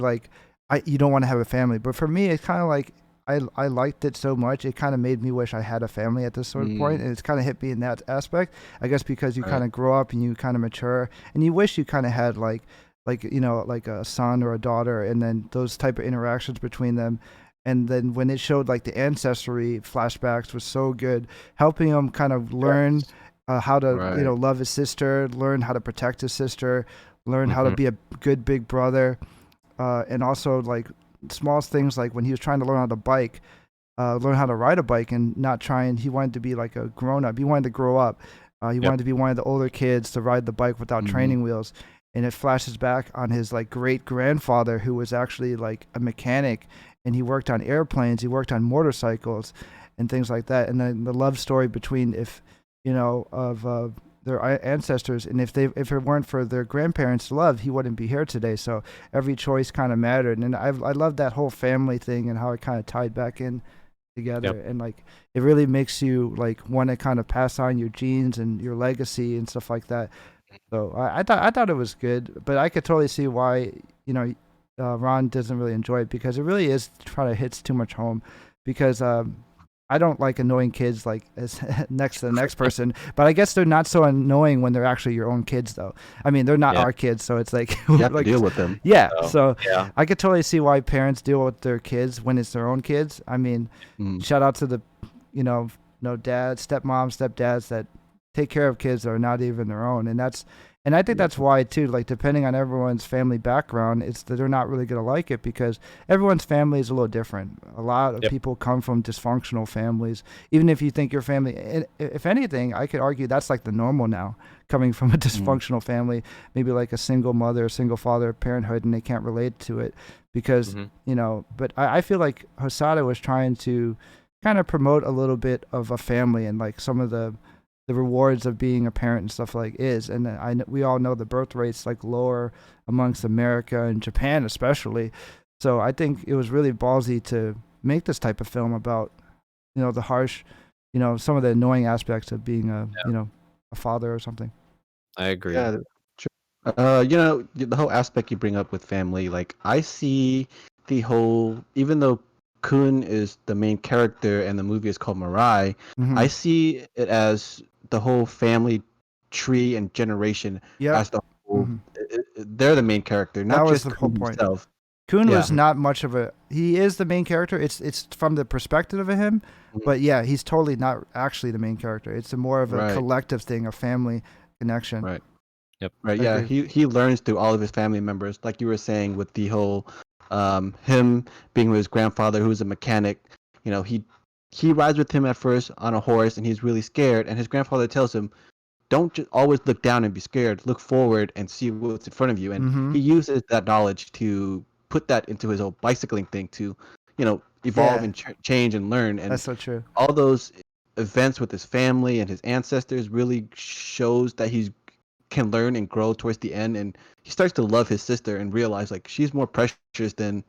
you don't want to have a family, but for me, it's kind of like I liked it so much. It kind of made me wish I had a family at this sort of point, and it's kind of hit me in that aspect. I guess because you kind of grow up and you kind of mature, and you wish you kind of had like a son or a daughter, and then those type of interactions between them. And then when it showed like the ancestry flashbacks was so good, helping him kind of learn how to love his sister, learn how to protect his sister, learn how to be a good big brother, and also like small things like when he was trying to learn how to learn how to ride a bike, and he wanted to be like a grown up. He wanted to grow up. He wanted to be one of the older kids to ride the bike without training wheels. And it flashes back on his like great grandfather, who was actually like a mechanic, and he worked on airplanes, he worked on motorcycles and things like that. And then the love story between their ancestors, and if it weren't for their grandparents' love, he wouldn't be here today. So every choice kind of mattered. And I love that whole family thing and how it kind of tied back in together. And like it really makes you like want to kind of pass on your genes and your legacy and stuff like that. So I thought it was good, but I could totally see why Ron doesn't really enjoy it, because it really hits too much home. Because I don't like annoying kids like as next to the next person, but I guess they're not so annoying when they're actually your own kids, though. I mean, they're not our kids, so it's like you have to deal with them. Yeah, so I could totally see why parents deal with their kids when it's their own kids. I mean, shout out to the dads, stepmoms, stepdads that take care of kids that are not even their own, and I think that's why too, like depending on everyone's family background, it's that they're not really going to like it, because everyone's family is a little different. A lot of people come from dysfunctional families. Even if you think your family, if anything, I could argue that's like the normal now, coming from a dysfunctional family, maybe like a single mother, single father parenthood, and they can't relate to it because but I feel like Hosada was trying to kind of promote a little bit of a family and like some of the rewards of being a parent and stuff and we all know the birth rate's like lower amongst America and Japan especially. So I think it was really ballsy to make this type of film about the harsh, some of the annoying aspects of being a father or something. I agree. Yeah, the whole aspect you bring up with family, like I see the whole, even though Kun is the main character and the movie is called Mirai, I see it as the whole family tree and generation as the whole. They're the main character, not just the whole point. Himself. Kun was not much of he is the main character. It's from the perspective of him, but yeah, he's totally not actually the main character. It's more of a collective thing, a family connection. Right. Yep. Right. Yeah. He learns through all of his family members, like you were saying with the whole him being with his grandfather, who's a mechanic. You know, he rides with him at first on a horse, and he's really scared. And his grandfather tells him, "Don't just always look down and be scared. Look forward and see what's in front of you." And he uses that knowledge to put that into his whole bicycling thing to, you know, evolve and change and learn. And that's so true. All those events with his family and his ancestors really shows that he can learn and grow towards the end, and he starts to love his sister and realize like she's more precious than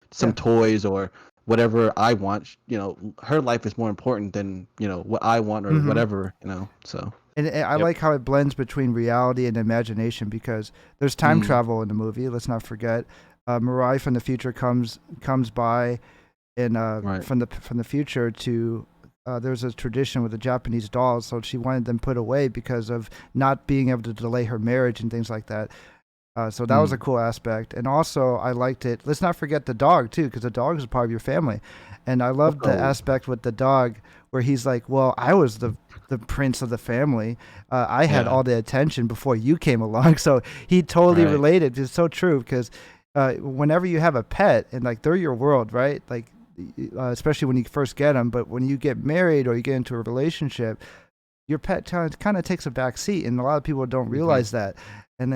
some toys or whatever I want. You know, her life is more important than, you know, what I want or whatever, you know. So and I like how it blends between reality and imagination, because there's time travel in the movie. Let's not forget, Mirai from the future comes by, and from the future to there's a tradition with the Japanese dolls, so she wanted them put away because of not being able to delay her marriage and things like that. So that was a cool aspect. And also, I liked it. Let's not forget the dog, too, because the dog is a part of your family. And I loved the aspect with the dog where he's like, well, I was the prince of the family. I had all the attention before you came along. So he totally related. It's so true, because whenever you have a pet and like they're your world, right? Like, especially when you first get them, but when you get married or you get into a relationship, your pet kind of takes a back seat, and a lot of people don't realize that. And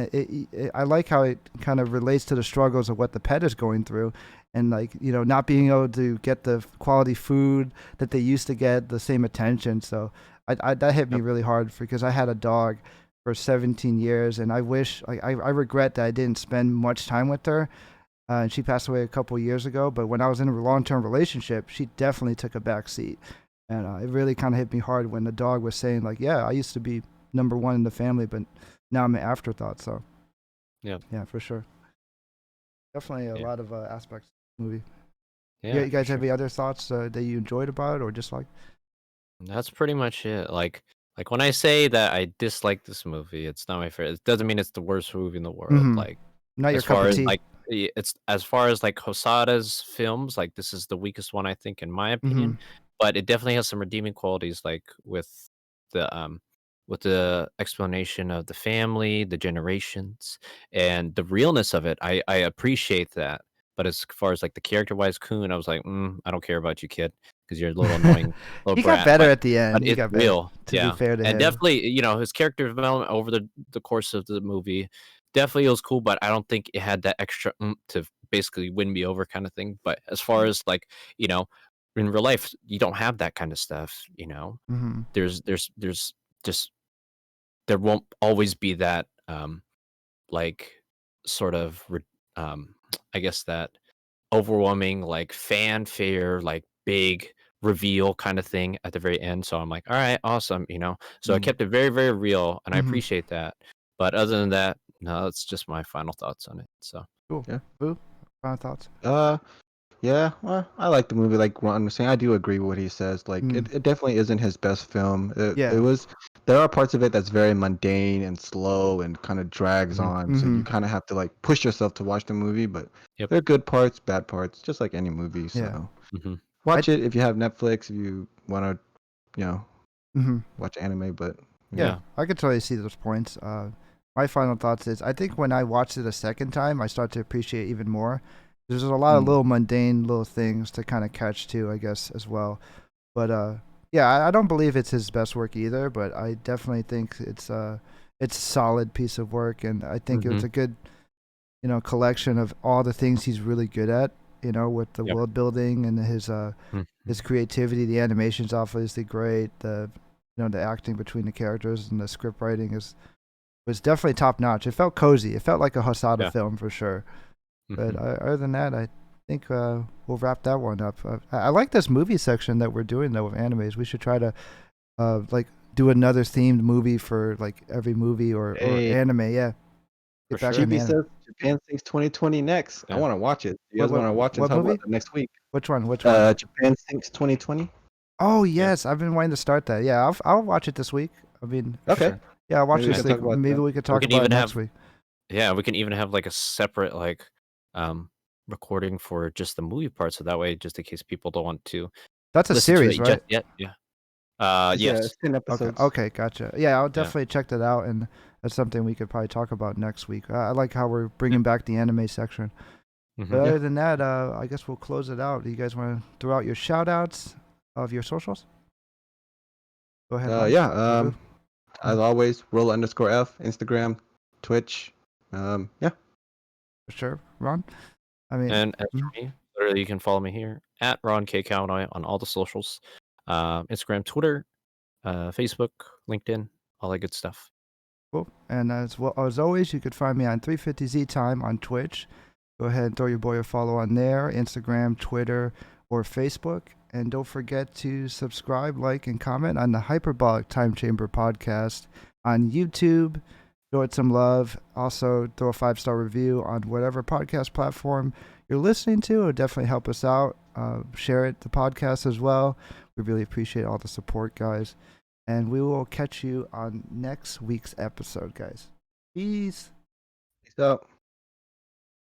I like how it kind of relates to the struggles of what the pet is going through, and like, you know, not being able to get the quality food that they used to get, the same attention. So that hit me really hard, because I had a dog for 17 years, and I wish, I regret that I didn't spend much time with her. And she passed away a couple of years ago, but when I was in a long-term relationship, she definitely took a back seat. And it really kind of hit me hard when the dog was saying like, yeah, I used to be number one in the family, but now I'm an afterthought. So yeah, for sure. Definitely a lot of aspects of the movie. Yeah, you guys have any other thoughts that you enjoyed about it or disliked? That's pretty much it. Like when I say that I dislike this movie, it's not my favorite. It doesn't mean it's the worst movie in the world. Like, not your cup of tea. Like, it's as far as like Hosada's films, like this is the weakest one, I think, in my opinion. But it definitely has some redeeming qualities, like with the explanation of the family, the generations, and the realness of it. I appreciate that. But as far as like the character-wise Kun, I was like, I don't care about you, kid, because you're a little annoying little he brat. Got better at the end. But he got real, better, to be fair to him. And definitely, you know, his character development over the course of the movie definitely was cool, but I don't think it had that extra to basically win me over kind of thing. But as far as like, you know, in real life, you don't have that kind of stuff, you know. There's just, there won't always be that like sort of I guess that overwhelming like fanfare, like big reveal kind of thing at the very end. So I'm like, all right, awesome, you know. So I kept it very, very real, and I appreciate that. But other than that, no, that's just my final thoughts on it. So cool. Yeah. Boo, final thoughts? Yeah, well, I like the movie. Like Ron was saying, I do agree with what he says. Like, it definitely isn't his best film. It was. There are parts of it that's very mundane and slow and kind of drags on. So you kind of have to like push yourself to watch the movie. But there are good parts, bad parts, just like any movie. So watch it if you have Netflix. If you want to, you know, watch anime. But yeah, I could totally see those points. My final thoughts is, I think when I watched it a second time, I start to appreciate it even more. There's a lot of little mundane little things to kind of catch too, I guess, as well. But yeah, I don't believe it's his best work either, but I definitely think it's a solid piece of work, and I think it was a good, you know, collection of all the things he's really good at, you know, with the world building and his creativity. The animation's obviously great. The acting between the characters and the script writing was definitely top notch. It felt cozy. It felt like a Hosada film for sure. But other than that, I think we'll wrap that one up. I like this movie section that we're doing though with animes. We should try to like do another themed movie for like every movie or anime. Yeah. Get back on says Japan Sinks 2020 next. I want to watch it. You guys want to watch it? Talk about it next week. Which one? Japan Sinks 2020. Oh yes, I've been wanting to start that. Yeah, I'll watch it this week. I mean, okay. Sure. Yeah, I'll watch it this week. Maybe we could talk about it next week. Yeah, we can even have like a separate like recording for just the movie part, so that way, just in case people don't want to. That's a series, right? Yes. Yeah, 10 episodes. Okay, gotcha. Yeah, I'll definitely check that out, and that's something we could probably talk about next week. I like how we're bringing back the anime section. But other than that, I guess we'll close it out. Do you guys want to throw out your shout outs of your socials? Go ahead. Yeah. As always, roll_F, Instagram, Twitch. Yeah. For sure. Ron? I mean, and as for me, literally, you can follow me here at Ron Kauanoe on all the socials, Instagram, Twitter, Facebook, LinkedIn, all that good stuff. Cool. And as well as always, you could find me on 350Z Time on Twitch. Go ahead and throw your boy a follow on there, Instagram, Twitter, or Facebook. And don't forget to subscribe, like, and comment on the Hyperbolic Time Chamber Podcast on YouTube. Show it some love. Also, throw a 5-star review on whatever podcast platform you're listening to. It would definitely help us out. Share it, the podcast as well. We really appreciate all the support, guys. And we will catch you on next week's episode, guys. Peace. Peace out.